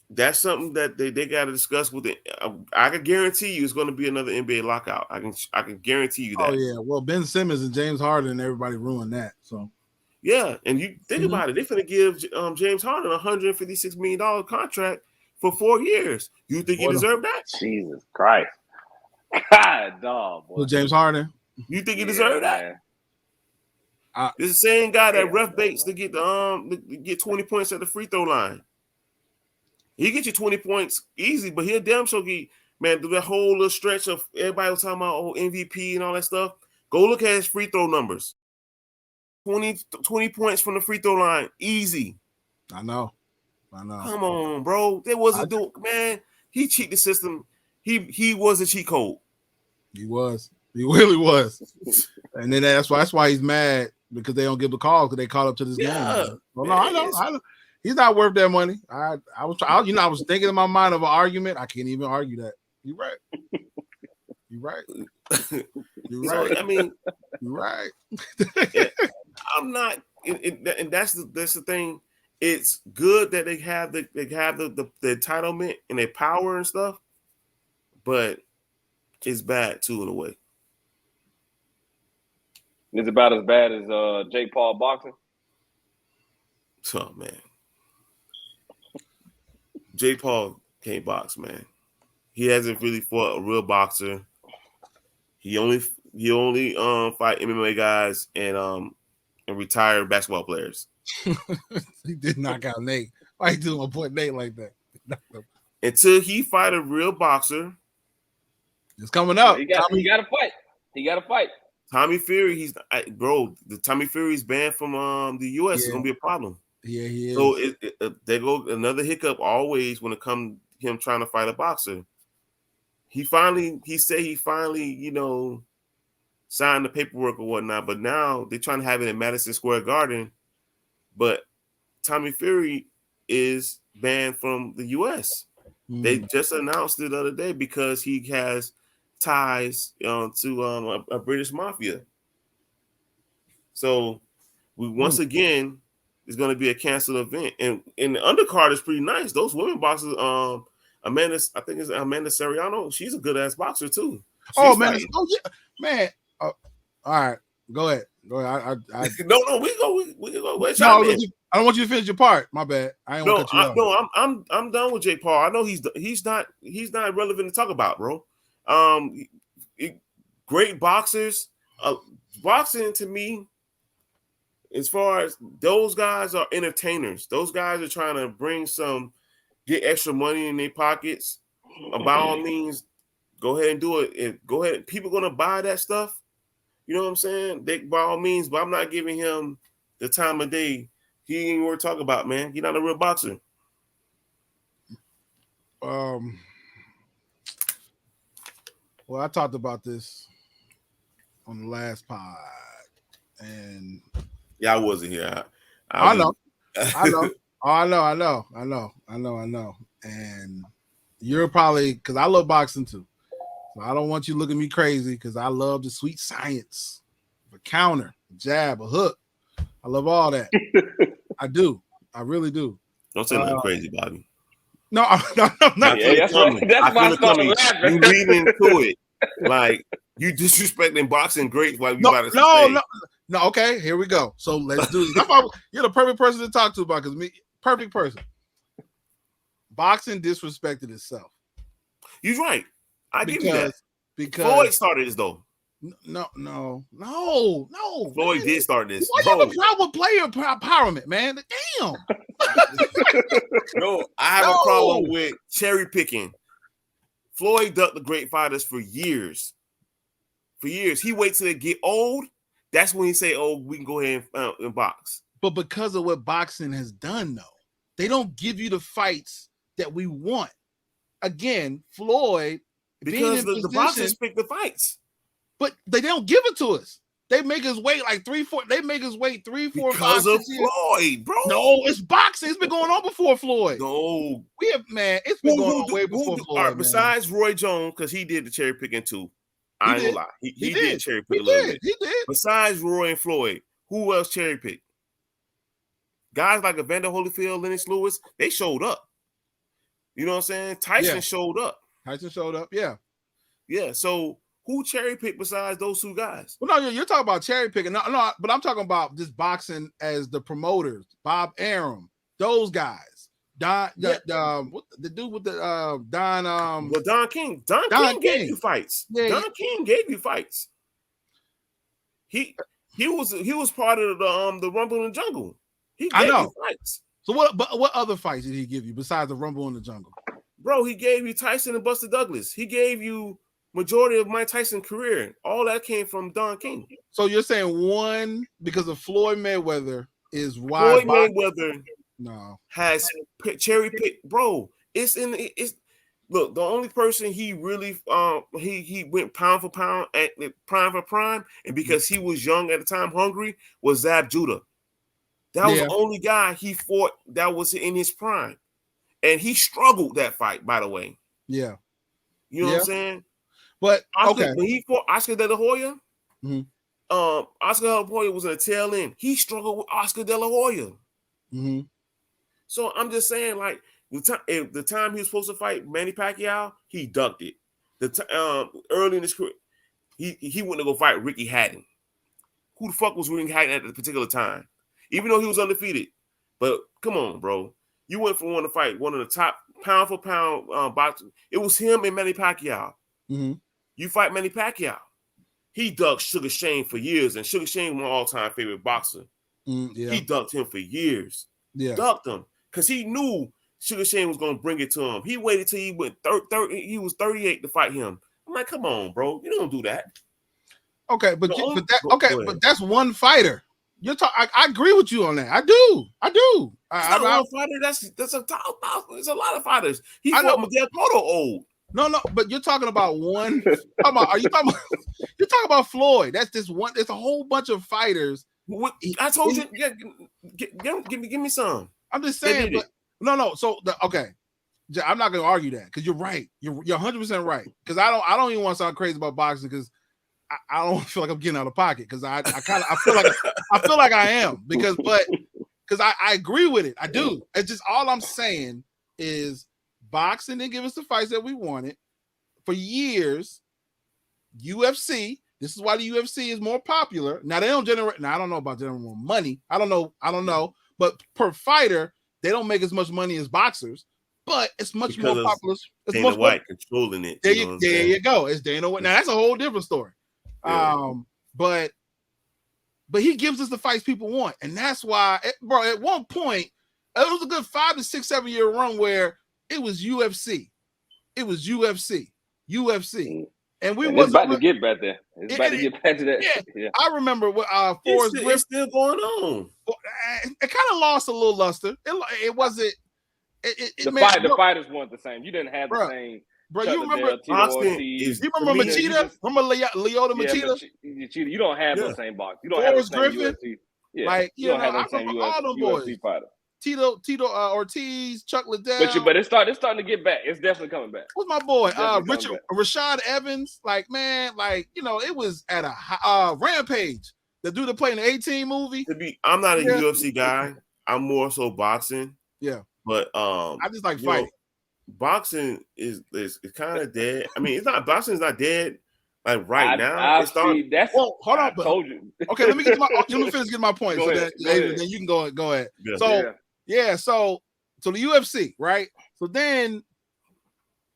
that's something that they got to discuss with it. I can guarantee you it's going to be another NBA lockout. I can guarantee you that. Oh yeah, well Ben Simmons and James Harden and everybody ruined that. So yeah, and you think about it, they're going to give James Harden a $156 million contract for 4 years. You think he deserved that? Jesus Christ, God, dog, boy. Well, James Harden. You think he deserved that? This is the same guy that ref baits to get to get 20 points at the free throw line. He get you 20 points easy, but he'll damn sure get, man, through that whole little stretch of everybody was talking about MVP and all that stuff. Go look at his free throw numbers. 20 points from the free throw line, easy. I know. Come on, bro. There wasn't man. He cheated the system. He was a cheat code. He was. He really was. And then that's why he's mad because they don't give the call because they call up to this game. Well, no, I know. He's not worth that money. I was thinking in my mind of an argument. I can't even argue that. You're right. You're right. You're right. So, I mean, you're right. I'm not, and that's the thing. It's good that they have the entitlement and their power and stuff, but it's bad too in a way. It's about as bad as Jake Paul boxing. Oh man, Jake Paul can't box, man. He hasn't really fought a real boxer. He only fight MMA guys and retired basketball players. He did knock out Nate. Why you doing my boy Nate like that? Until he fight a real boxer. It's coming up. He got to fight. He got to fight. Tommy Fury, the Tommy Fury's banned from the U.S. is gonna be a problem. Yeah, he is. So there go another hiccup always when it comes to him trying to fight a boxer. He said he finally, signed the paperwork or whatnot, but now they're trying to have it in Madison Square Garden. But Tommy Fury is banned from the U.S. They just announced it the other day because he has ties to a British mafia. So once again, it's going to be a canceled event, and the undercard is pretty nice. Those women boxers, Amanda Serrano, she's a good ass boxer too. Man! All right, go ahead. No, we go. No, I don't want you to finish your part. My bad. I ain't want to cut you off. I'm done with Jake Paul. I know he's not relevant to talk about, bro. Great boxers. Boxing to me, as far as those guys are entertainers. Those guys are trying to get extra money in their pockets. By all means, go ahead and do it. And go ahead. People gonna buy that stuff. You know what I'm saying? By all means, but I'm not giving him the time of day. He ain't worth talking about, man. He's not a real boxer. Well, I talked about this on the last pod, and I wasn't here. I know. And you're probably because I love boxing too. So I don't want you looking at me crazy because I love the sweet science of a counter, a jab, a hook. I love all that. I do. I really do. Don't say nothing crazy, Bobby. No, I'm not. Yeah, that's why I started laughing. You leading into it like you disrespecting boxing great while you about to say. No. Okay, here we go. So let's do this. You're the perfect person to talk to about because perfect person. Boxing disrespected itself. You're right. I give you that. Because Floyd started this though. No. Floyd did start this. Why you have a problem with player empowerment, man? Damn. No, I have a problem with cherry picking. Floyd ducked the great fighters for years. He waits till they get old. That's when he say, "Oh, we can go ahead and box." But because of what boxing has done, though, they don't give you the fights that we want. Again, Floyd, because the boxers pick the fights, but they don't give it to us. They make us wait like 3-4. They make us wait 3, 4, 5, Because 6 of years. Floyd, bro. No, it's boxing. It's been going on before Floyd. No, We have it's been going on way before Floyd. All right, besides Roy Jones, because he did the cherry picking too. I ain't gonna lie. He did cherry pick a little bit. He did. Besides Roy and Floyd, who else cherry picked? Guys like Evander Holyfield, Lennox Lewis, they showed up. You know what I'm saying? Tyson showed up. Yeah. Yeah. So who cherry picked besides those two guys? Well, no, you're talking about cherry picking. No, but I'm talking about just boxing as the promoters. Bob Arum, those guys. The dude with the Don. Well, Don King. Don King gave you fights. Yeah, Don King gave you fights. He was part of the Rumble in the Jungle. He gave you fights. So what other fights did he give you besides the Rumble in the Jungle? Bro, he gave you Tyson and Buster Douglas. He gave you majority of Mike Tyson's career. All that came from Don King. So you're saying one because of Floyd Mayweather is why Floyd Mayweather has cherry picked, bro. Look, the only person he really he went pound for pound at prime for prime, and because he was young at the time, hungry, was Zab Judah. That was the only guy he fought that was in his prime. And he struggled that fight, by the way. Yeah. You know what I'm saying? But when he fought Oscar De La Hoya, Oscar De La Hoya was in the tail end. He struggled with Oscar De La Hoya. Mm-hmm. So I'm just saying, like, the time he was supposed to fight Manny Pacquiao, he ducked it. Early in his career, he went to go fight Ricky Hatton. Who the fuck was Ricky Hatton at the particular time? Even though he was undefeated. But come on, bro. You went for one to fight one of the top pound for pound boxers. It was him and Manny Pacquiao. Mm-hmm. You fight Manny Pacquiao. He ducked Sugar Shane for years, and Sugar Shane was my all-time favorite boxer. He ducked him for years. Ducked him because he knew Sugar Shane was going to bring it to him. He waited till he went 30. He was 38 to fight him. I'm like, come on, bro. You don't do that. Okay, but that's one fighter. You're talking. I agree with you on that. I do. That's not one fighter. That's a top. There's a lot of fighters. He fought Miguel Cotto old. No, but you're talking about one. Are you talking about? You're talking about Floyd. That's just one. There's a whole bunch of fighters. I told you. Yeah, give me some. I'm just saying. But no. So I'm not going to argue that because you're right. You're 100% right. Because I don't even want to sound crazy about boxing because I don't feel like I'm getting out of pocket because I feel like I am because I agree with it. I do. It's just all I'm saying is boxing didn't give us the fights that we wanted for years. UFC. This is why the UFC is more popular. Now they don't generate. Now I don't know about generating more money. I don't know. But per fighter, they don't make as much money as boxers. But it's much more popular. It's Dana White controlling it. There you go. It's Dana White. Now that's a whole different story. Yeah. But he gives us the fights people want, and that's why, bro. At one point, it was a good 5 to 6, 7 year run where it was UFC, and it's about to get back there. It's about to get back to that. Yeah. I remember what Forrest Griffin. It's still going on. It kind of lost a little luster. It wasn't. The fighters weren't the same. You didn't have the same. Bro, you remember Austin? You remember Machida? Remember Lyoto Machida? You don't have the same box. You don't Forrest have the same Griffin. UFC. Yeah, like you don't have the same UFC fighter. Tito Ortiz, Chuck Liddell. But it's starting to get back. It's definitely coming back. What's my boy? Rashad Evans. Like, man, it was at a Rampage. The dude that played in the 18 movie. I'm not a UFC guy. I'm more so boxing. Yeah. But I just like fighting. Boxing is kind of dead. I mean, boxing is not dead like now. Hold on. I told you. Okay, let me finish getting my point. So then you can go ahead. Yeah. So the UFC, right? So then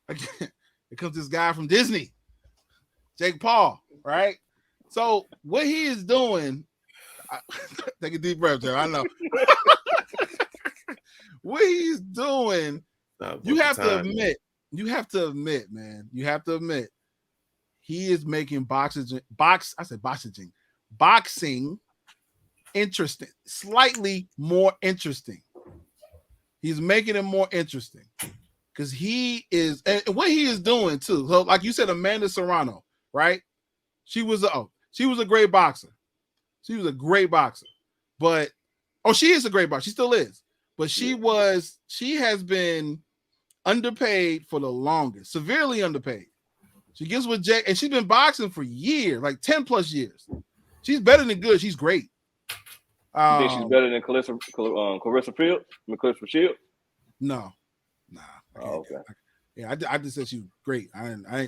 again, here comes this guy from Disney, Jake Paul, right? So what he is doing, take a deep breath, Joe. I know. What he's doing, you have to admit, man. You have to admit, he is making boxing interesting, slightly more interesting. He's making it more interesting because he is, and what he is doing too. So, like you said, Amanda Serrano, right? She was a great boxer. She was a great boxer, but she is a great boxer. She still is, but she has been underpaid for the longest, severely underpaid. She gets with Jake, and she's been boxing for years, like 10 plus years. She's better than good. She's great. You think she's better than Clarissa Fields? Clarissa Shields? No, Oh, okay. I just said she was great.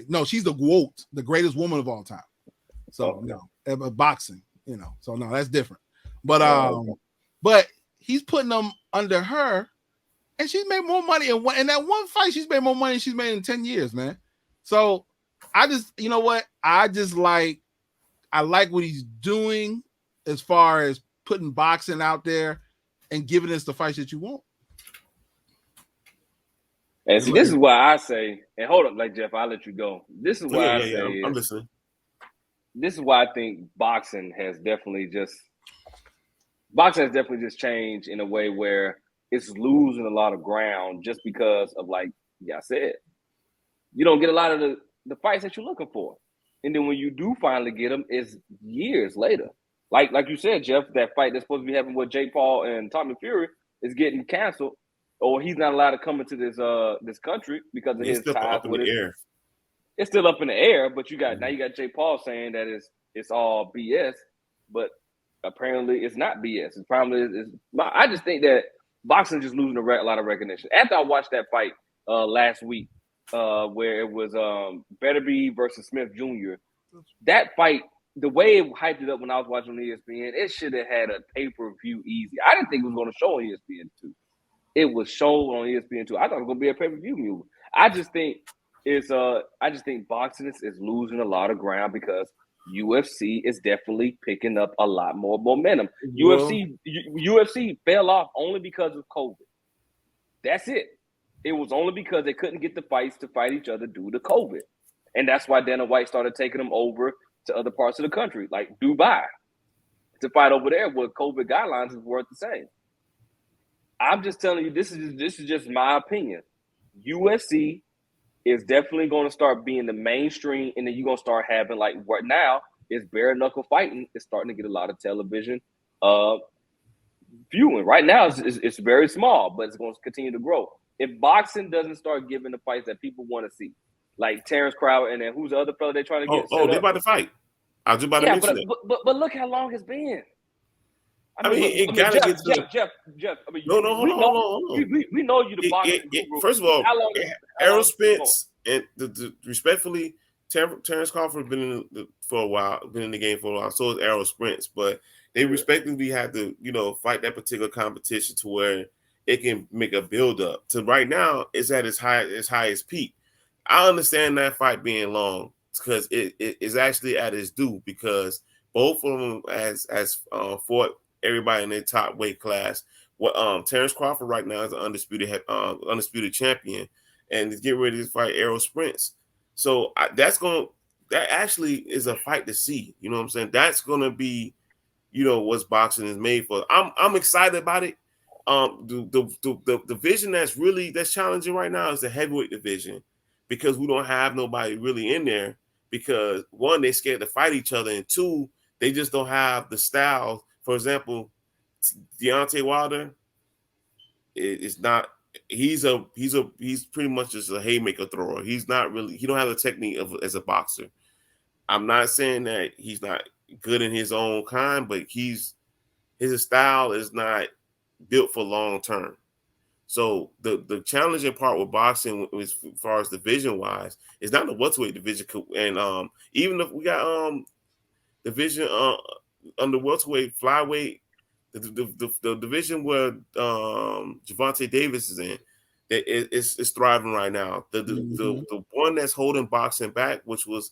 No, she's the GOAT, the greatest woman of all time. So no, boxing, so no, that's different. But but he's putting them under her, and she's made more money in that one fight. She's made more money than she's made in 10 years, man. So I just, you know what? I like what he's doing as far as putting boxing out there and giving us the fights that you want. And see, this is why I say, and hold up, like Jeff, I'll let you go. This is why I say, I'm listening. This is why I think boxing has definitely just changed in a way where it's losing a lot of ground just because of, like I said, you don't get a lot of the fights that you're looking for. And then when you do finally get them, it's years later. Like you said, Jeff, that fight that's supposed to be happening with Jake Paul and Tommy Fury is getting canceled, or he's not allowed to come into this country because of his ties with it. It's still up in the air, but now you got Jake Paul saying that it's all BS, but apparently it's not BS. It's probably I just think that boxing is just losing a lot of recognition. After I watched that fight last week, where it was Betterby versus Smith Jr., that fight, the way it hyped it up when I was watching on ESPN, it should have had a pay-per-view easy. I didn't think it was going to show on ESPN2. It was shown on ESPN2. I thought it was going to be a pay-per-view movie. I just think boxing is losing a lot of ground because UFC is definitely picking up a lot more momentum. Well, UFC fell off only because of COVID. That's it. It was only because they couldn't get the fights to fight each other due to COVID. And that's why Dana White started taking them over to other parts of the country, like Dubai, to fight over there where COVID guidelines weren't the same. I'm just telling you, this is just my opinion. UFC is definitely going to start being the mainstream, and then you're going to start having, like, right now, it's bare knuckle fighting. It's starting to get a lot of television viewing. Right now, it's very small, but it's going to continue to grow. If boxing doesn't start giving the fights that people want to see, like Terrence Crowder, and then who's the other fella they're trying to get? They're about to fight. I was about to mention it. But look how long it's been. Jeff. Hold on. We know you the boxing guru. First of all, Errol Spence and respectfully, Terrence Crawford been in for a while, been in the game for a while. So is Errol Spence, but they respectively had to, fight that particular competition to where it can make a build up. To right now, it's at its highest peak. I understand that fight being long because it is actually at its due because both of them has fought everybody in their top weight class. Terrence Crawford right now is an undisputed champion, and he's getting ready to fight Errol Spence. So that actually is a fight to see. You know what I'm saying? That's gonna be, what boxing is made for. I'm excited about it. The division that's challenging right now is the heavyweight division because we don't have nobody really in there because one, they're scared to fight each other, and two, they just don't have the styles. For example, Deontay Wilder is not. He's pretty much just a haymaker thrower. He don't have the technique as a boxer. I'm not saying that he's not good in his own kind, but his style is not built for long term. So the challenging part with boxing, as far as division wise, is not the welterweight division, and even if we got division under welterweight, flyweight, the division where Gervonta Davis is in, it's thriving right now. The one that's holding boxing back, which was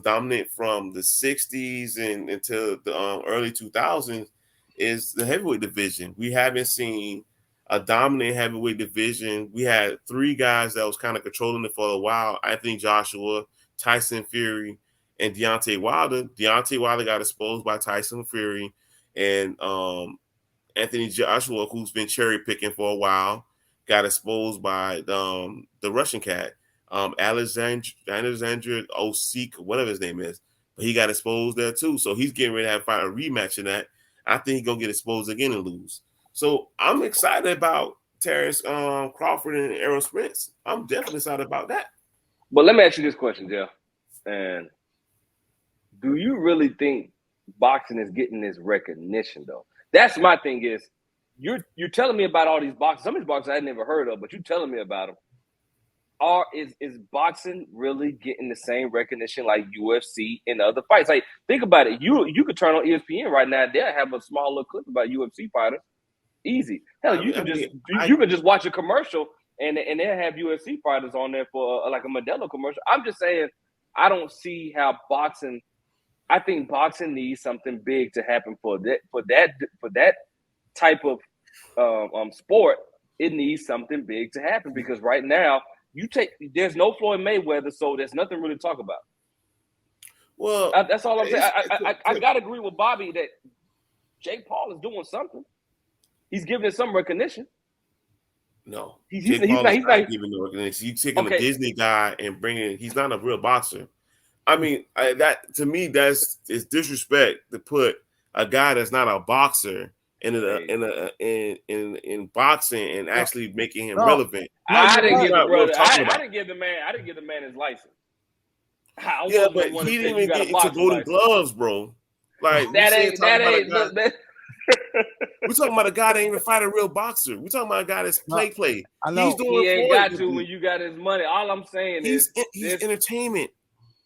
dominant from the 60s and until the early 2000s, is the heavyweight division. We haven't seen a dominant heavyweight division. We had three guys that was kind of controlling it for a while: Anthony Joshua, Tyson Fury, and Deontay Wilder. Deontay Wilder got exposed by Tyson Fury, and Anthony Joshua, who's been cherry picking for a while, got exposed by the Russian cat, Alexander Osik, whatever his name is. but he got exposed there too. So he's getting ready to have fight a rematch in that. I think he's gonna get exposed again and lose. So I'm excited about Terrence Crawford and Errol Spence. I'm definitely excited about that. But let me ask you this question, Jeff. And do you really think boxing is getting this recognition though? That's my thing is you're telling me about all these boxers. Some of these boxers I had never heard of, but you're telling me about them. Is boxing really getting the same recognition like UFC and other fights? Like, think about it. You could turn on ESPN right now. They'll have a small little clip about UFC fighters. Easy. Hell, you could just watch a commercial and they'll have UFC fighters on there for like a Modelo commercial. I'm just saying, I don't see how boxing. I think boxing needs something big to happen for that type of sport. It needs something big to happen because right now there's no Floyd Mayweather, so there's nothing really to talk about. Well, that's all I'm saying. I gotta agree with Bobby that Jake Paul is doing something. He's giving it some recognition. No, he's not giving no recognition. He's taking a Disney guy and bringing. He's not a real boxer. I mean, that to me, it's disrespect to put a guy that's not a boxer in boxing and actually making him relevant. I didn't give the man his license. But he didn't even get into Golden Gloves, bro. Like we're talking about a guy that ain't even fight a real boxer. We're talking about a guy that's play. I know he ain't got to when you got his money. All I'm saying he's entertainment.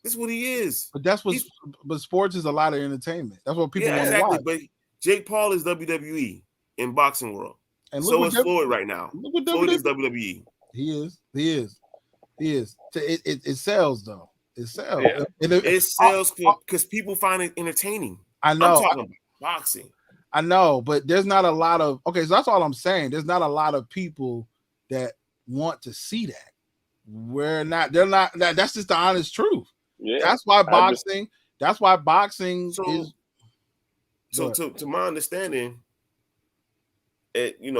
This is what he is. But sports is a lot of entertainment. That's what people want to watch. But Jake Paul is WWE in boxing world. And so is Floyd right now. Floyd is WWE. He is. It sells though. It sells. Yeah. It sells because people find it entertaining. I know. I'm talking about boxing. I know, but there's not a lot of so that's all I'm saying. There's not a lot of people that want to see that. They're not that's just the honest truth. Yeah. That's why boxing is so to my understanding, we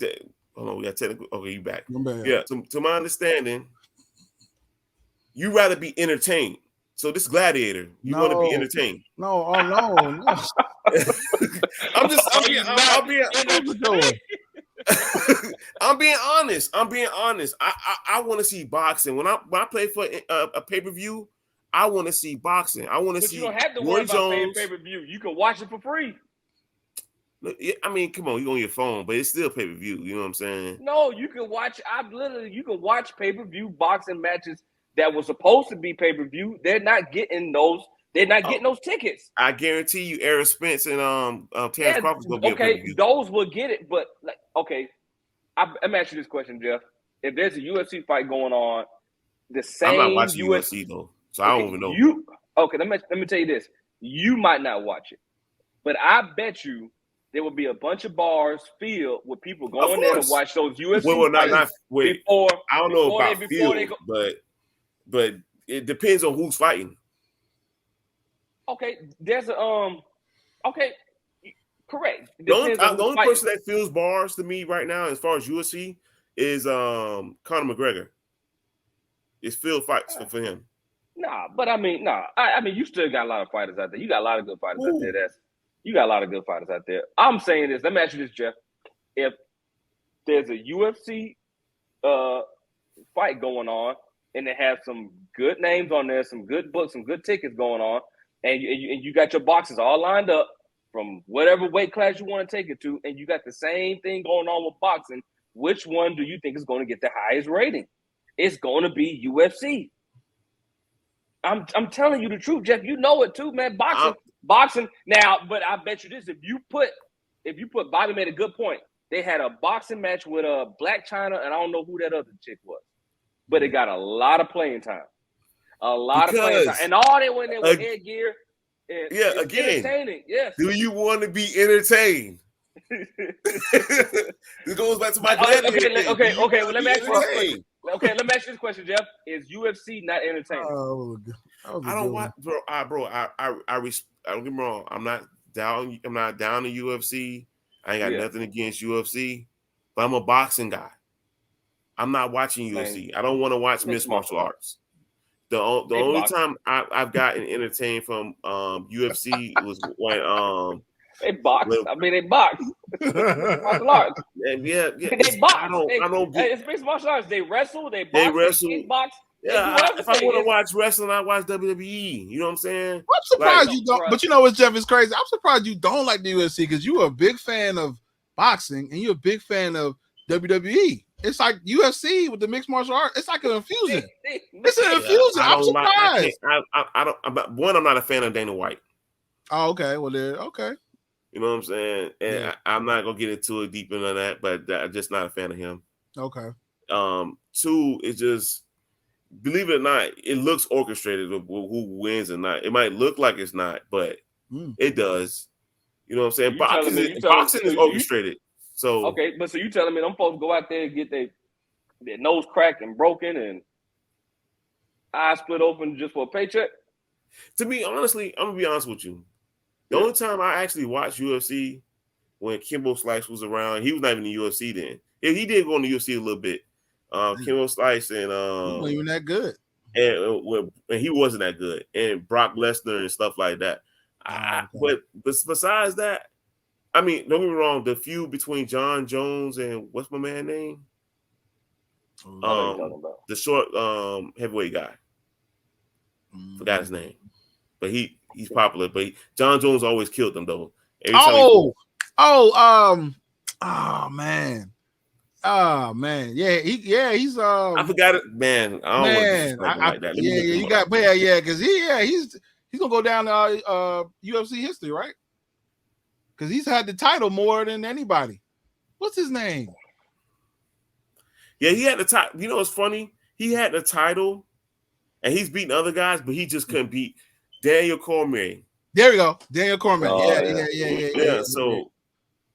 got technical. Okay, you back. Yeah, to my understanding, you rather be entertained. So this gladiator, you want to be entertained. No. I'm being honest. I want to see boxing. When I play for a pay-per-view, I want to see boxing. I want to see. You don't have to worry about paying pay-per-view. You can watch it for free. I mean, come on, you on your phone, but it's still pay-per-view. You know what I'm saying? No, you can watch. You can watch pay-per-view boxing matches that was supposed to be pay-per-view. They're not getting those. They're not getting those tickets. I guarantee you, Errol Spence and Terrence Crawford will get pay-per-view. Those will get it. But I'm asking you this question, Jeff. If there's a UFC fight going on, the same. I'm not watching UFC though, so I don't even know. Let me tell you this. You might not watch it, but I bet you there will be a bunch of bars filled with people going there to watch those UFC fights. I don't know about filled, but it depends on who's fighting. Okay, there's correct. The only person that fills bars to me right now, as far as UFC, is Conor McGregor. It's filled fights for him. I mean, you still got a lot of fighters out there. You got a lot of good fighters out there. You got a lot of good fighters out there. I'm saying this. Let me ask you this, Jeff. If there's a UFC fight going on and they have some good names on there, some good books, some good tickets going on, and you got your boxes all lined up from whatever weight class you want to take it to, and you got the same thing going on with boxing, which one do you think is going to get the highest rating? It's going to be UFC. I'm telling you the truth, Jeff. You know it too, man. Boxing. Now, but I bet you this: if you put Bobby made a good point. They had a boxing match with Black China, and I don't know who that other chick was, but it got a lot of playing time. A lot of playing time, and all they went there with headgear. Entertaining. Yes. Do you want to be entertained? This goes back to my Okay. Well, let me ask you this question. Okay, let me ask you this question, Jeff. Is UFC not entertaining? I don't want, bro. I don't get me wrong. I'm not down to UFC. I ain't got nothing against UFC, but I'm a boxing guy. I'm not watching UFC. I don't want to watch mixed martial arts. The only time I've gotten entertained from UFC was when they box. I mean, they box. Martial arts. And they box. I don't get. It's mixed martial arts. They wrestle. They box. They wrestle. They kickbox. Yeah, if I want to watch wrestling, I watch WWE. You know what I'm saying? I'm surprised you don't. But you know what, Jeff, is crazy. I'm surprised you don't like the UFC because you are a big fan of boxing and you're a big fan of WWE. It's like UFC with the mixed martial arts. It's like an infusion. It's an infusion. I'm surprised. I don't. One, I'm not a fan of Dana White. Oh, okay. Well, there. Okay. You know what I'm saying? And I'm not gonna get into it deep into that, but I'm just not a fan of him. Okay. Two, it's just, believe it or not, it looks orchestrated of who wins and not. It might look like it's not, but it does. You know what I'm saying? Boxing is orchestrated. So okay, but so you telling me them folks go out there and get their nose cracked and broken and eyes split open just for a paycheck? To me, honestly, I'm gonna be honest with you. The only time I actually watched UFC when Kimbo Slice was around, he was not even in the UFC then. Yeah, he did go in the UFC a little bit. Kimbo Slice and he wasn't even that good. And he wasn't that good. And Brock Lesnar and stuff like that. But besides that, I mean, don't get me wrong, the feud between John Jones and what's my man name? The short heavyweight guy. Forgot his name. But he's popular. But John Jones always killed them though. Man. Oh man, he's I forgot it, man. I don't want to like that. Because he's gonna go down to UFC history, right? Because he's had the title more than anybody. What's his name? Yeah, he had the title. You know, it's funny. He had the title, and he's beating other guys, but he just couldn't beat Daniel Cormier. There we go, Daniel Cormier. Yeah. So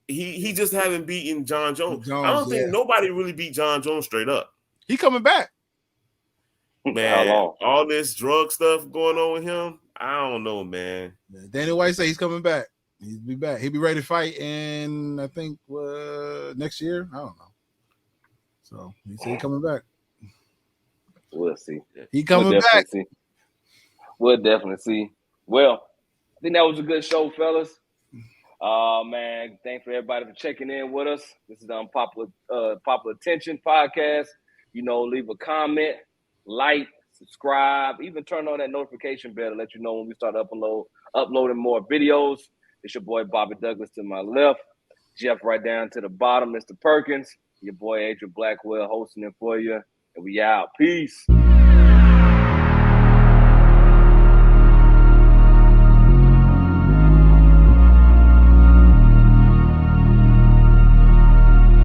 he just haven't beaten John Jones. I don't think nobody really beat John Jones straight up. He coming back. Man, all this drug stuff going on with him, I don't know, man. Daniel White say he's coming back. He'll be back. He'll be ready to fight in, I think, next year. I don't know. So he said he's coming back. We'll see. He coming back. We'll definitely see. Well, I think that was a good show, fellas. Man, thanks for everybody for checking in with us. This is the Unpopular Attention podcast. You know, leave a comment, like, subscribe, even turn on that notification bell to let you know when we start uploading more videos. It's your boy Bobby Douglas to my left, Jeff right down to the bottom, Mr. Perkins, your boy Adrian Blackwell hosting it for you, and we out. Peace.